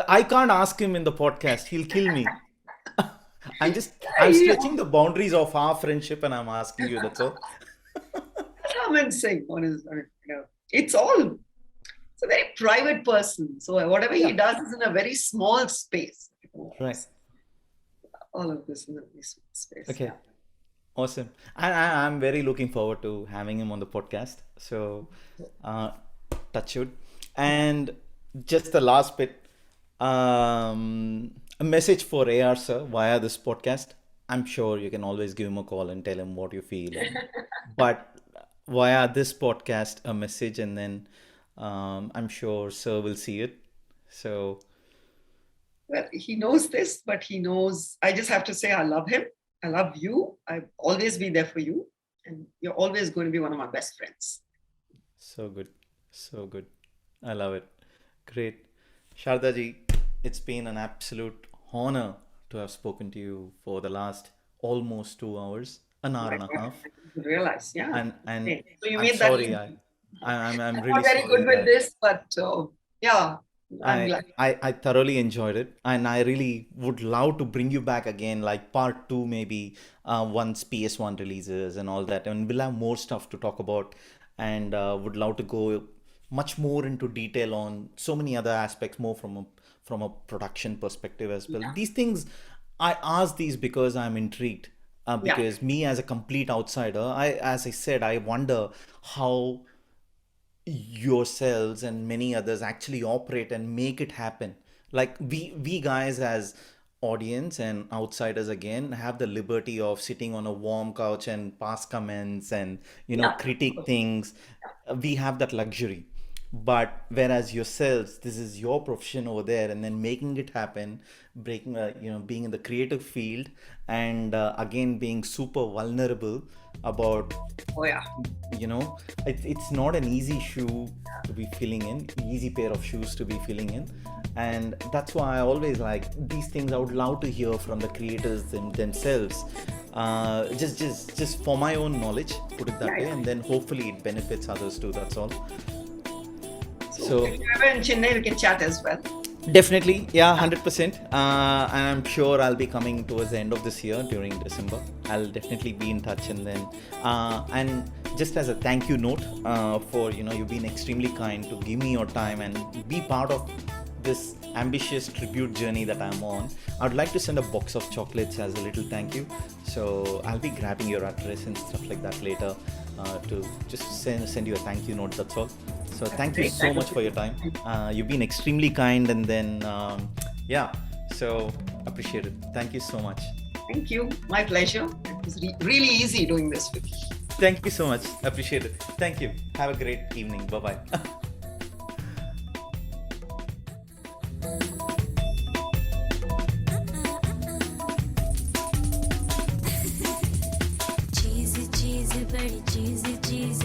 I can't ask him in the podcast. He'll kill me. I'm Yeah, stretching the boundaries of our friendship and I'm asking you, that's all. Rahman Singh, what is, it's all, it's a very private person. So whatever he Yeah, does is in a very small space. right. All of this in a very small space. Okay. Yeah. Awesome. I'm very looking forward to having him on the podcast. So, uh, touch wood. And just the last bit, a message for AR sir via this podcast. I'm sure you can always give him a call and tell him what you feel. But via this podcast, a message, and then I'm sure sir will see it. So, Well, he knows this, but he knows I just have to say I love him. I love you. I'll always be there for you. And you're always going to be one of my best friends. so good. So good. I love it. Great. Sharda ji, it's been an absolute honor to have spoken to you for the last almost 2 hours, an Oh hour my and a God, half. I didn't realize. Yeah. And Okay. So you I'm made that sorry. easy. I'm I'm really not very good sorry with that this, but yeah, I'm glad. I thoroughly enjoyed it, and I really would love to bring you back again, like part two, maybe once PS1 releases and all that, and we'll have more stuff to talk about, and would love to go much more into detail on so many other aspects, more from a production perspective as well. Yeah. These things, I ask these because I'm intrigued. Yeah. Because me as a complete outsider, as I said, I wonder how yourselves and many others actually operate and make it happen. Like we guys as audience and outsiders again have the liberty of sitting on a warm couch and pass comments and Yeah. critique things. We have that luxury. But whereas yourselves, this is your profession over there, and then making it happen, breaking being in the creative field, and again being super vulnerable about, Oh yeah. it's not an easy shoe to be filling in, easy pair of shoes to be filling in. And that's why I always like these things. I would love to hear from the creators themselves, just for my own knowledge, put it that Yeah. way, Yeah. and then hopefully it benefits others too, that's all. So if So you're ever in Chennai, we can chat as well. definitely, yeah, 100%. And I'm sure I'll be coming towards the end of this year during December. I'll definitely be in touch, and then and just as a thank you note, for you've been extremely kind to give me your time and be part of this ambitious tribute journey that I'm on. I'd like to send a box of chocolates as a little thank you. So I'll be grabbing your address and stuff like that later, to just send you a thank you note. That's all. So That's thank you great. so much for your time. You've been extremely kind, and then yeah, so appreciate it. Thank you so much. Thank you. My pleasure. It was really easy doing this with you. Thank you so much. Appreciate it. Thank you. Have a great evening. Bye bye. चीज चीज बड़ी चीज चीज